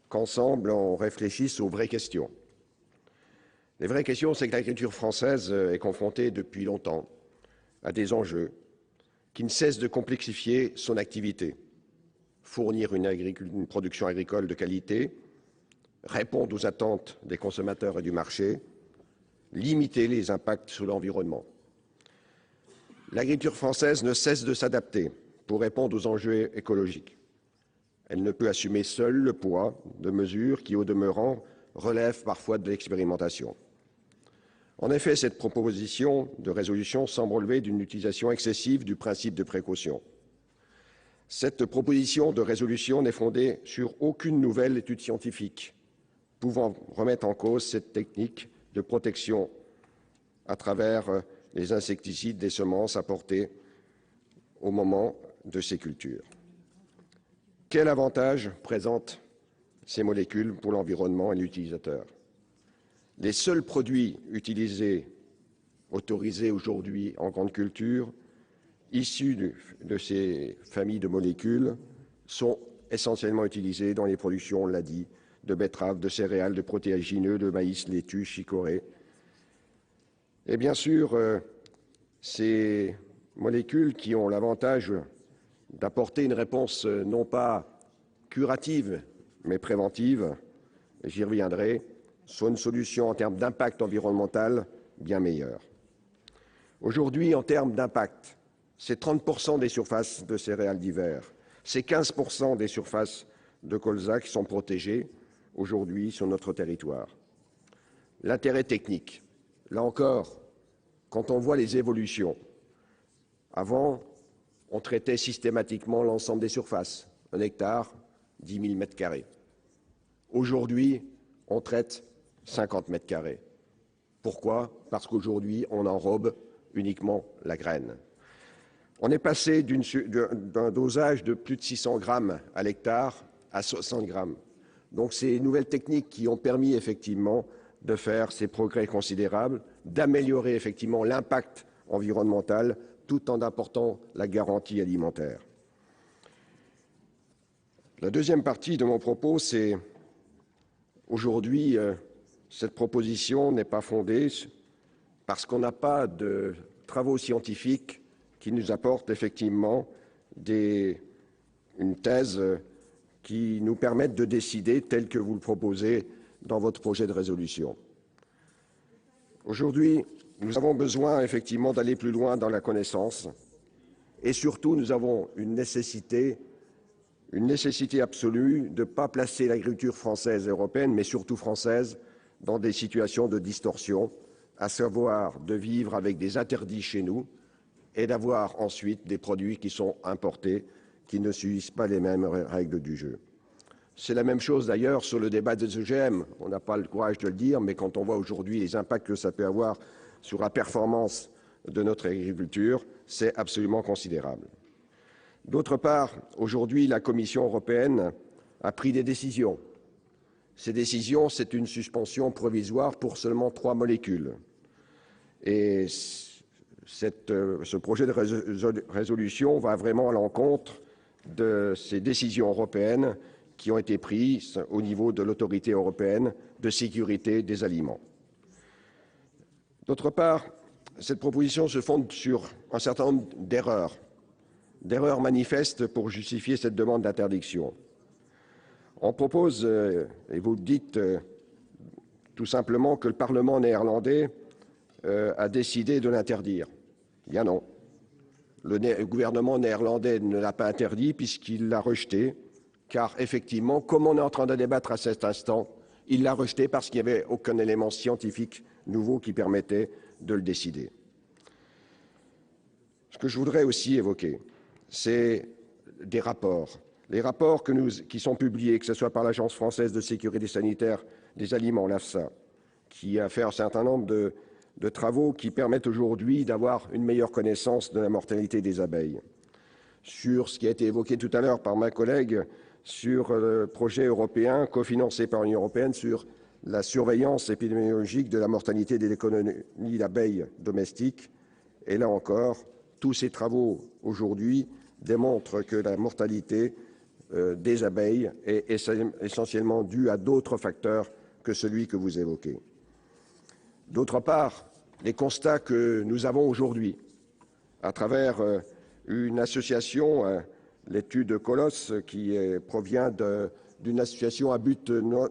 qu'ensemble, on réfléchisse aux vraies questions. Les vraies questions, c'est que l'agriculture française est confrontée depuis longtemps à des enjeux qui ne cesse de complexifier son activité, fournir une production agricole de qualité, répondre aux attentes des consommateurs et du marché, limiter les impacts sur l'environnement. L'agriculture française ne cesse de s'adapter pour répondre aux enjeux écologiques. Elle ne peut assumer seule le poids de mesures qui, au demeurant, relèvent parfois de l'expérimentation. En effet, cette proposition de résolution semble relever d'une utilisation excessive du principe de précaution. Cette proposition de résolution n'est fondée sur aucune nouvelle étude scientifique pouvant remettre en cause cette technique de protection à travers les insecticides des semences apportées au moment de ces cultures. Quel avantage présentent ces molécules pour l'environnement et l'utilisateur? Les seuls produits autorisés aujourd'hui en grande culture, issus de ces familles de molécules, sont essentiellement utilisés dans les productions, on l'a dit, de betteraves, de céréales, de protéagineux, de maïs, laitue, chicorée. Et bien sûr, ces molécules qui ont l'avantage d'apporter une réponse non pas curative, mais préventive, j'y reviendrai, soit une solution en termes d'impact environnemental bien meilleure. Aujourd'hui, en termes d'impact, c'est 30% des surfaces de céréales d'hiver, c'est 15% des surfaces de colza qui sont protégées aujourd'hui sur notre territoire. L'intérêt technique, là encore, quand on voit les évolutions, avant, on traitait systématiquement l'ensemble des surfaces, 1 hectare, 10 000 mètres carrés. Aujourd'hui, on traite 50 mètres carrés. Pourquoi? Parce qu'aujourd'hui, on enrobe uniquement la graine. On est passé d'un dosage de plus de 600 grammes à l'hectare à 60 grammes. Donc, ces nouvelles techniques qui ont permis effectivement de faire ces progrès considérables, d'améliorer effectivement l'impact environnemental tout en apportant la garantie alimentaire. La deuxième partie de mon propos, c'est aujourd'hui, cette proposition n'est pas fondée parce qu'on n'a pas de travaux scientifiques qui nous apportent effectivement une thèse qui nous permette de décider tel que vous le proposez dans votre projet de résolution. Aujourd'hui, nous avons besoin effectivement d'aller plus loin dans la connaissance et surtout nous avons une nécessité absolue de ne pas placer l'agriculture française et européenne, mais surtout française, dans des situations de distorsion, à savoir de vivre avec des interdits chez nous et d'avoir ensuite des produits qui sont importés, qui ne suivent pas les mêmes règles du jeu. C'est la même chose d'ailleurs sur le débat des OGM. On n'a pas le courage de le dire, mais quand on voit aujourd'hui les impacts que ça peut avoir sur la performance de notre agriculture, c'est absolument considérable. D'autre part, aujourd'hui, la Commission européenne a pris des décisions. Ces décisions, c'est une suspension provisoire pour seulement 3 molécules. Et ce projet de résolution va vraiment à l'encontre de ces décisions européennes qui ont été prises au niveau de l'autorité européenne de sécurité des aliments. D'autre part, cette proposition se fonde sur un certain nombre d'erreurs manifestes pour justifier cette demande d'interdiction. On propose, et vous dites tout simplement que le Parlement néerlandais a décidé de l'interdire. Bien non. Le gouvernement néerlandais ne l'a pas interdit puisqu'il l'a rejeté, car effectivement, comme on est en train de débattre à cet instant, il l'a rejeté parce qu'il n'y avait aucun élément scientifique nouveau qui permettait de le décider. Ce que je voudrais aussi évoquer, c'est des rapports. Les rapports qui sont publiés, que ce soit par l'Agence française de sécurité sanitaire des aliments, l'AFSA, qui a fait un certain nombre de travaux qui permettent aujourd'hui d'avoir une meilleure connaissance de la mortalité des abeilles. Sur ce qui a été évoqué tout à l'heure par ma collègue, sur le projet européen cofinancé par l'Union européenne sur la surveillance épidémiologique de la mortalité des colonies d'abeilles domestiques. Et là encore, tous ces travaux aujourd'hui démontrent que la mortalité des abeilles est essentiellement due à d'autres facteurs que celui que vous évoquez. D'autre part, les constats que nous avons aujourd'hui, à travers une association, l'étude Colosse, qui provient d'une association à but non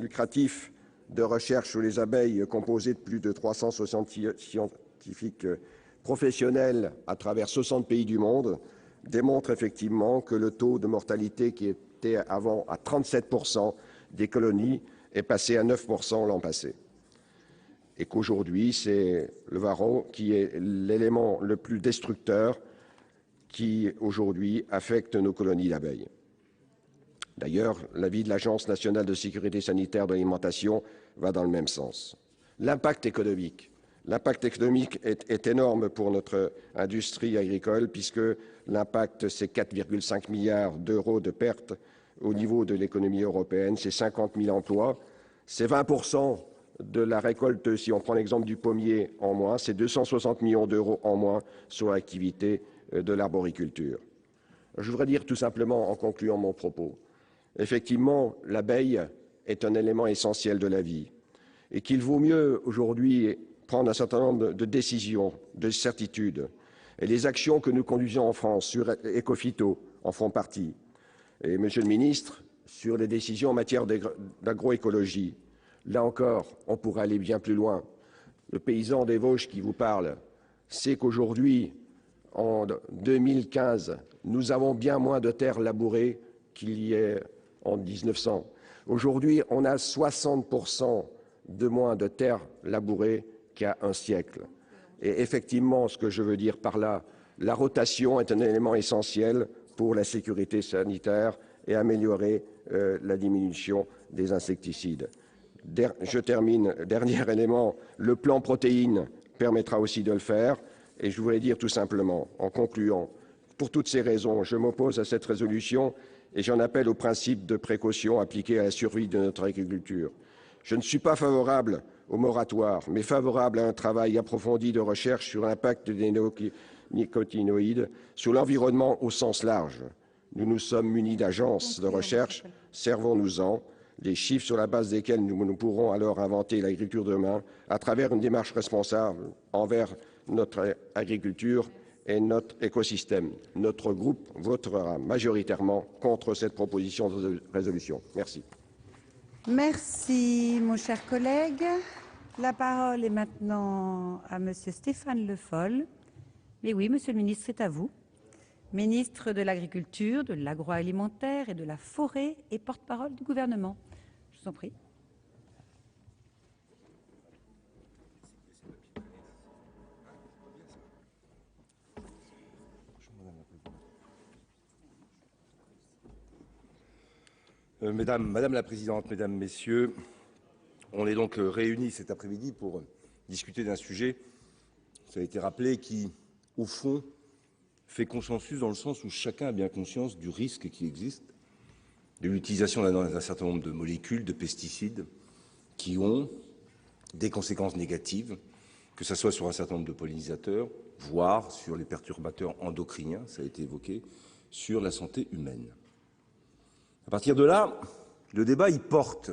lucratif de recherche sur les abeilles, composée de plus de 360 scientifiques professionnels à travers 60 pays du monde, démontre effectivement que le taux de mortalité qui était avant à 37% des colonies est passé à 9% l'an passé. Et qu'aujourd'hui, c'est le varroa qui est l'élément le plus destructeur qui, aujourd'hui, affecte nos colonies d'abeilles. D'ailleurs, l'avis de l'Agence nationale de sécurité sanitaire de l'alimentation va dans le même sens. L'impact économique est énorme pour notre industrie agricole, puisque l'impact, c'est 4,5 milliards d'euros de pertes au niveau de l'économie européenne, c'est 50 000 emplois, c'est 20% de la récolte, si on prend l'exemple du pommier, en moins, c'est 260 millions d'euros en moins sur l'activité de l'arboriculture. Je voudrais dire tout simplement, en concluant mon propos, effectivement, l'abeille est un élément essentiel de la vie et qu'il vaut mieux aujourd'hui prendre un certain nombre de décisions, de certitudes. Et les actions que nous conduisons en France sur Ecophyto en font partie. Et, Monsieur le Ministre, sur les décisions en matière d'agroécologie, là encore, on pourrait aller bien plus loin. Le paysan des Vosges qui vous parle sait qu'aujourd'hui, en 2015, nous avons bien moins de terres labourées qu'il y ait en 1900. Aujourd'hui, on a 60% de moins de terres labourées qu'il y a un siècle. Et effectivement, ce que je veux dire par là, la rotation est un élément essentiel pour la sécurité sanitaire et améliorer la diminution des insecticides. Je termine, dernier élément, le plan protéines permettra aussi de le faire. Et je voulais dire tout simplement, en concluant, pour toutes ces raisons, je m'oppose à cette résolution et j'en appelle au principe de précaution appliqué à la survie de notre agriculture. Je ne suis pas favorable au moratoire, mais favorable à un travail approfondi de recherche sur l'impact des néonicotinoïdes sur l'environnement au sens large. Nous nous sommes munis d'agences de recherche, servons-nous-en, des chiffres sur la base desquels nous pourrons alors inventer l'agriculture de demain à travers une démarche responsable envers notre agriculture et notre écosystème. Notre groupe votera majoritairement contre cette proposition de résolution. Merci. Merci, mon cher collègue. La parole est maintenant à Monsieur Stéphane Le Foll. Mais oui, Monsieur le ministre, c'est à vous. Ministre de l'Agriculture, de l'Agroalimentaire et de la Forêt et porte-parole du gouvernement. Je vous en prie. Madame la Présidente, Mesdames, Messieurs, on est donc réunis cet après-midi pour discuter d'un sujet, ça a été rappelé, qui, au fond, fait consensus dans le sens où chacun a bien conscience du risque qui existe, de l'utilisation d'un certain nombre de molécules, de pesticides, qui ont des conséquences négatives, que ce soit sur un certain nombre de pollinisateurs, voire sur les perturbateurs endocriniens, ça a été évoqué, sur la santé humaine. À partir de là, le débat y porte,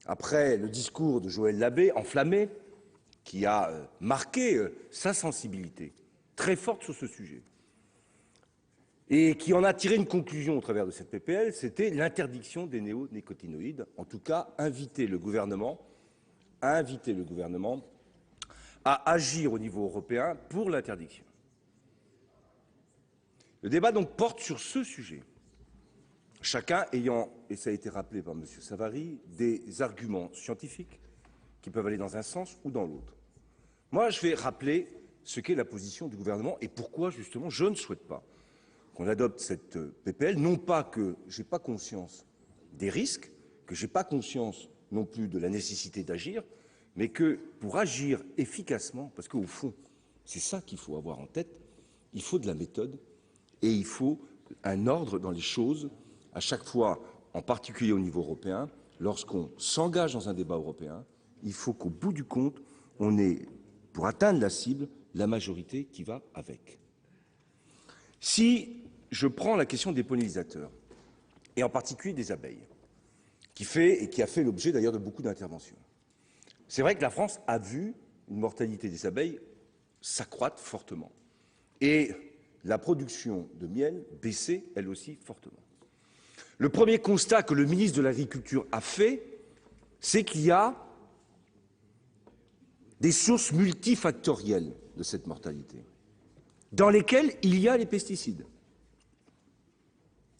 après le discours de Joël Labbé, enflammé, qui a marqué sa sensibilité très forte sur ce sujet, et qui en a tiré une conclusion au travers de cette PPL, c'était l'interdiction des néonicotinoïdes, en tout cas inviter le gouvernement à agir au niveau européen pour l'interdiction. Le débat donc porte sur ce sujet. Chacun ayant, et ça a été rappelé par M. Savary, des arguments scientifiques qui peuvent aller dans un sens ou dans l'autre. Moi, je vais rappeler ce qu'est la position du gouvernement et pourquoi, justement, je ne souhaite pas qu'on adopte cette PPL. Non pas que je n'ai pas conscience des risques, que je n'ai pas conscience non plus de la nécessité d'agir, mais que pour agir efficacement, parce qu'au fond, c'est ça qu'il faut avoir en tête, il faut de la méthode et il faut un ordre dans les choses, à chaque fois, en particulier au niveau européen. Lorsqu'on s'engage dans un débat européen, il faut qu'au bout du compte, on ait, pour atteindre la cible, la majorité qui va avec. Si je prends la question des pollinisateurs, et en particulier des abeilles, qui a fait l'objet d'ailleurs de beaucoup d'interventions, c'est vrai que la France a vu une mortalité des abeilles s'accroître fortement. Et la production de miel baisser, elle aussi, fortement. Le premier constat que le ministre de l'Agriculture a fait, c'est qu'il y a des sources multifactorielles de cette mortalité, dans lesquelles il y a les pesticides.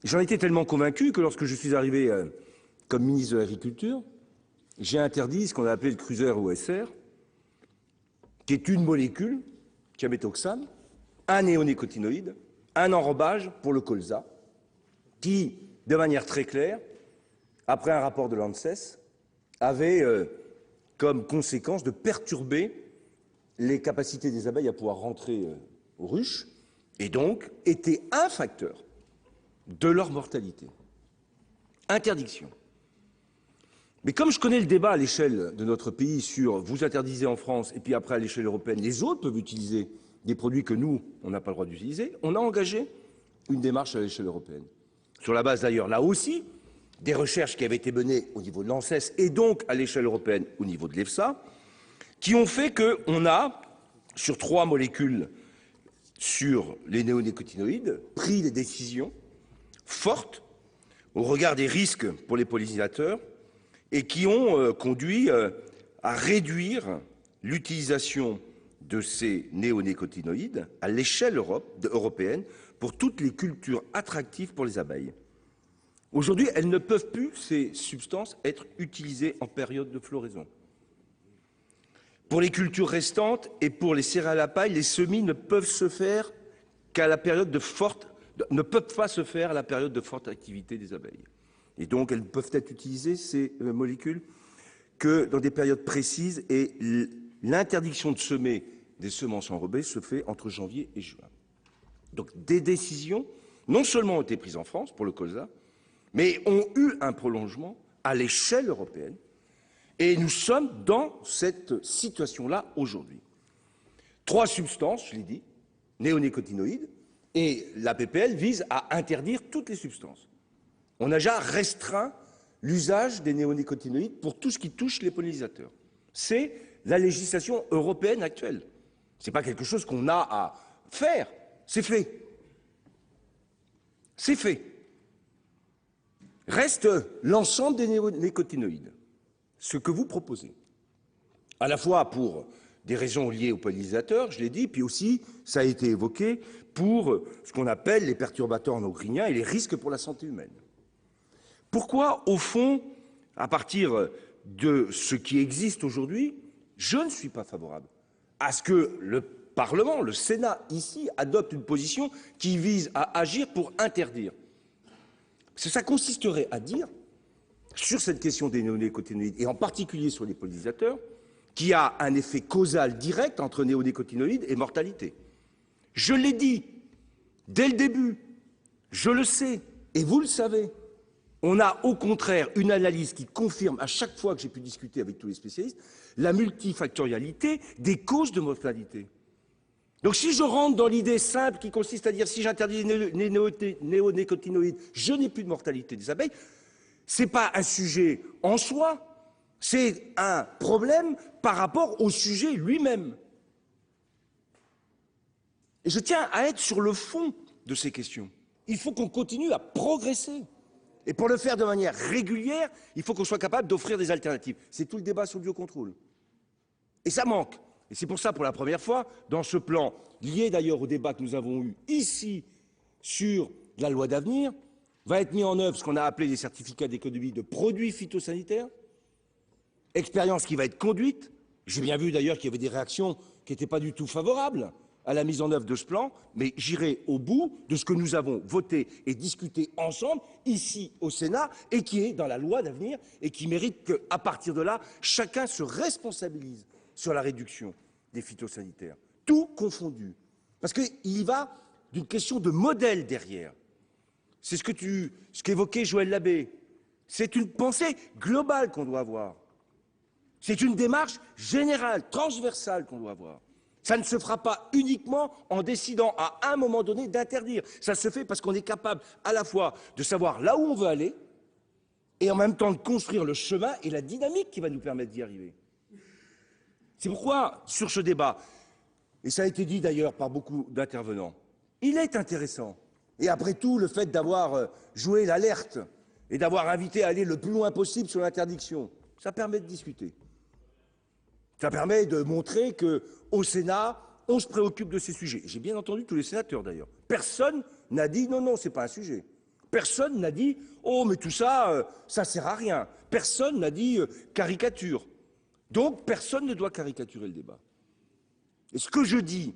J'en étais tellement convaincu que lorsque je suis arrivé comme ministre de l'Agriculture, j'ai interdit ce qu'on a appelé le cruiser OSR, qui est une molécule, thiaméthoxam, un néonicotinoïde, un enrobage pour le colza, qui, de manière très claire, après un rapport de l'ANSES, avait comme conséquence de perturber les capacités des abeilles à pouvoir rentrer aux ruches, et donc était un facteur de leur mortalité. Interdiction. Mais comme je connais le débat à l'échelle de notre pays sur vous interdisez en France et puis après à l'échelle européenne, les autres peuvent utiliser des produits que nous, on n'a pas le droit d'utiliser, on a engagé une démarche à l'échelle européenne. Sur la base d'ailleurs, là aussi, des recherches qui avaient été menées au niveau de l'ANSES et donc à l'échelle européenne au niveau de l'EFSA, qui ont fait qu'on a, sur 3 molécules sur les néonicotinoïdes, pris des décisions fortes au regard des risques pour les pollinisateurs et qui ont conduit à réduire l'utilisation de ces néonicotinoïdes à l'échelle européenne pour toutes les cultures attractives pour les abeilles. Aujourd'hui, elles ne peuvent plus, ces substances, être utilisées en période de floraison. Pour les cultures restantes et pour les céréales à paille, les semis ne peuvent se faire qu'à la période de forte activité des abeilles. Et donc, elles ne peuvent être utilisées, ces molécules, que dans des périodes précises et l'interdiction de semer des semences enrobées se fait entre janvier et juin. Donc, des décisions, non seulement ont été prises en France pour le colza, mais ont eu un prolongement à l'échelle européenne. Et nous sommes dans cette situation-là aujourd'hui. 3 substances, je l'ai dit, néonicotinoïdes, et la PPL vise à interdire toutes les substances. On a déjà restreint l'usage des néonicotinoïdes pour tout ce qui touche les pollinisateurs. C'est la législation européenne actuelle. Ce n'est pas quelque chose qu'on a à faire, c'est fait. C'est fait. Reste l'ensemble des néonicotinoïdes, ce que vous proposez, à la fois pour des raisons liées aux pollinisateurs, je l'ai dit, puis aussi, ça a été évoqué, pour ce qu'on appelle les perturbateurs endocriniens et les risques pour la santé humaine. Pourquoi, au fond, à partir de ce qui existe aujourd'hui, je ne suis pas favorable à ce que le Parlement, le Sénat, ici, adopte une position qui vise à agir pour interdire. Parce que ça consisterait à dire, sur cette question des néonicotinoïdes, et en particulier sur les pollinisateurs, qu'il y a un effet causal direct entre néonicotinoïdes et mortalité. Je l'ai dit dès le début, je le sais, et vous le savez. On a au contraire une analyse qui confirme, à chaque fois que j'ai pu discuter avec tous les spécialistes, la multifactorialité des causes de mortalité. Donc si je rentre dans l'idée simple qui consiste à dire si j'interdis les néonicotinoïdes, je n'ai plus de mortalité des abeilles, ce n'est pas un sujet en soi, c'est un problème par rapport au sujet lui-même. Et je tiens à être sur le fond de ces questions. Il faut qu'on continue à progresser. Et pour le faire de manière régulière, il faut qu'on soit capable d'offrir des alternatives. C'est tout le débat sur le biocontrôle. Et ça manque. Et c'est pour ça, pour la première fois, dans ce plan, lié d'ailleurs au débat que nous avons eu ici sur la loi d'avenir, va être mis en œuvre ce qu'on a appelé les certificats d'économie de produits phytosanitaires, expérience qui va être conduite J'ai bien vu d'ailleurs qu'il y avait des réactions qui n'étaient pas du tout favorables à la mise en œuvre de ce plan, mais j'irai au bout de ce que nous avons voté et discuté ensemble, ici au Sénat, et qui est dans la loi d'avenir, et qui mérite qu'à partir de là, chacun se responsabilise sur la réduction des phytosanitaires, tout confondu. Parce qu'il y va d'une question de modèle derrière. C'est ce qu'évoquait Joël Labbé. C'est une pensée globale qu'on doit avoir. C'est une démarche générale, transversale qu'on doit avoir. Ça ne se fera pas uniquement en décidant à un moment donné d'interdire. Ça se fait parce qu'on est capable à la fois de savoir là où on veut aller et en même temps de construire le chemin et la dynamique qui va nous permettre d'y arriver. C'est pourquoi, sur ce débat, et ça a été dit d'ailleurs par beaucoup d'intervenants, il est intéressant. Et après tout, le fait d'avoir joué l'alerte et d'avoir invité à aller le plus loin possible sur l'interdiction, ça permet de discuter. Ça permet de montrer qu'au Sénat, on se préoccupe de ces sujets. J'ai bien entendu tous les sénateurs d'ailleurs. Personne n'a dit non, c'est pas un sujet. Personne n'a dit oh, mais tout ça, ça sert à rien. Personne n'a dit caricature. Donc personne ne doit caricaturer le débat. Et ce que je dis,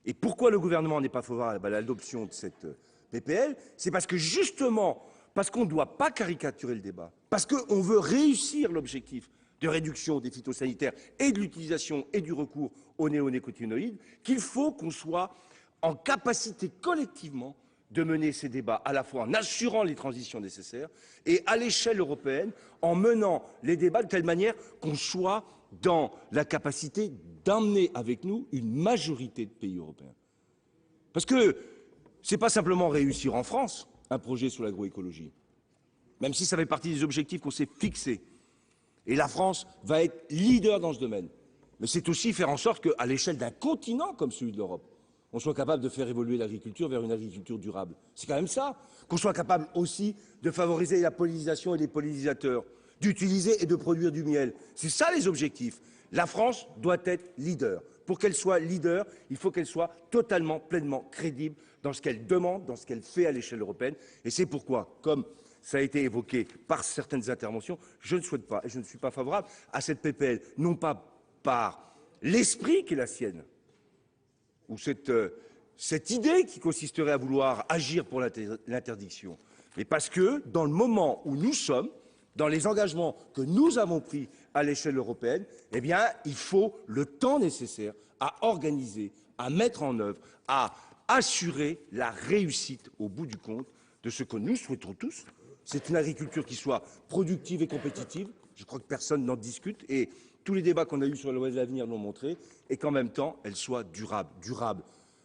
et pourquoi le gouvernement n'est pas favorable à l'adoption de cette PPL, c'est parce que justement, parce qu'on ne doit pas caricaturer le débat, parce qu'on veut réussir l'objectif de réduction des phytosanitaires et de l'utilisation et du recours aux néonicotinoïdes, qu'il faut qu'on soit en capacité collectivement de mener ces débats à la fois en assurant les transitions nécessaires et à l'échelle européenne en menant les débats de telle manière qu'on soit dans la capacité d'emmener avec nous une majorité de pays européens. Parce que ce n'est pas simplement réussir en France un projet sur l'agroécologie, même si ça fait partie des objectifs qu'on s'est fixés. Et la France va être leader dans ce domaine. Mais c'est aussi faire en sorte qu'à l'échelle d'un continent comme celui de l'Europe, on soit capable de faire évoluer l'agriculture vers une agriculture durable. C'est quand même ça. Qu'on soit capable aussi de favoriser la pollinisation et les pollinisateurs, d'utiliser et de produire du miel. C'est ça les objectifs. La France doit être leader. Pour qu'elle soit leader, il faut qu'elle soit totalement, pleinement crédible dans ce qu'elle demande, dans ce qu'elle fait à l'échelle européenne. Et c'est pourquoi, comme ça a été évoqué par certaines interventions, je ne souhaite pas et je ne suis pas favorable à cette PPL, non pas par l'esprit qui est la sienne, ou cette idée qui consisterait à vouloir agir pour l'interdiction, mais parce que dans le moment où nous sommes, dans les engagements que nous avons pris à l'échelle européenne, eh bien, il faut le temps nécessaire à organiser, à mettre en œuvre, à assurer la réussite au bout du compte de ce que nous souhaitons tous. C'est une agriculture qui soit productive et compétitive. Je crois que personne n'en discute et tous les débats qu'on a eus sur la loi de l'avenir l'ont montré, et qu'en même temps, elle soit durable. Durable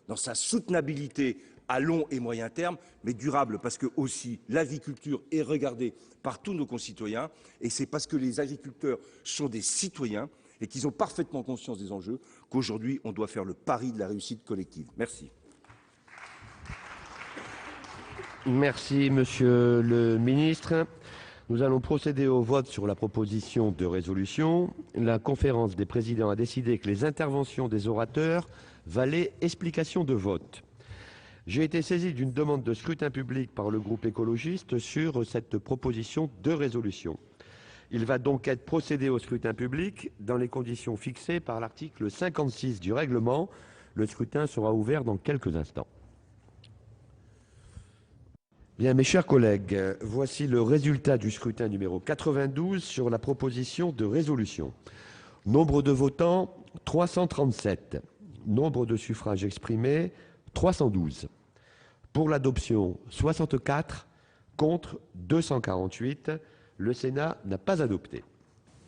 dans sa soutenabilité à long et moyen terme, mais durable parce que aussi l'agriculture est regardée par tous nos concitoyens, et c'est parce que les agriculteurs sont des citoyens et qu'ils ont parfaitement conscience des enjeux qu'aujourd'hui on doit faire le pari de la réussite collective. Merci. Merci, Monsieur le Ministre. Nous allons procéder au vote sur la proposition de résolution. La conférence des présidents a décidé que les interventions des orateurs valaient explication de vote. J'ai été saisi d'une demande de scrutin public par le groupe écologiste sur cette proposition de résolution. Il va donc être procédé au scrutin public dans les conditions fixées par l'article 56 du règlement. Le scrutin sera ouvert dans quelques instants. Bien, mes chers collègues, voici le résultat du scrutin numéro 92 sur la proposition de résolution. Nombre de votants, 337. Nombre de suffrages exprimés, 312. Pour l'adoption, 64. Contre, 248. Le Sénat n'a pas adopté.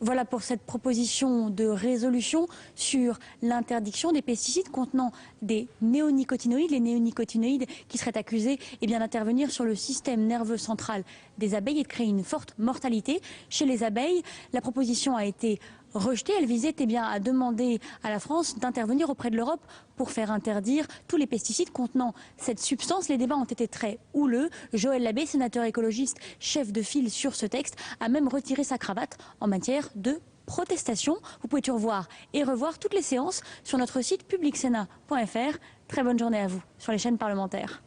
Voilà pour cette proposition de résolution sur l'interdiction des pesticides contenant des néonicotinoïdes, les néonicotinoïdes qui seraient accusés d'intervenir sur le système nerveux central des abeilles et de créer une forte mortalité chez les abeilles. La proposition a été rejetée. Elle visait à demander à la France d'intervenir auprès de l'Europe pour faire interdire tous les pesticides contenant cette substance. Les débats ont été très houleux. Joël Labbé, sénateur écologiste, chef de file sur ce texte, a même retiré sa cravate en matière de protestation. Vous pouvez tout revoir et revoir toutes les séances sur notre site publicsénat.fr. Très bonne journée à vous sur les chaînes parlementaires.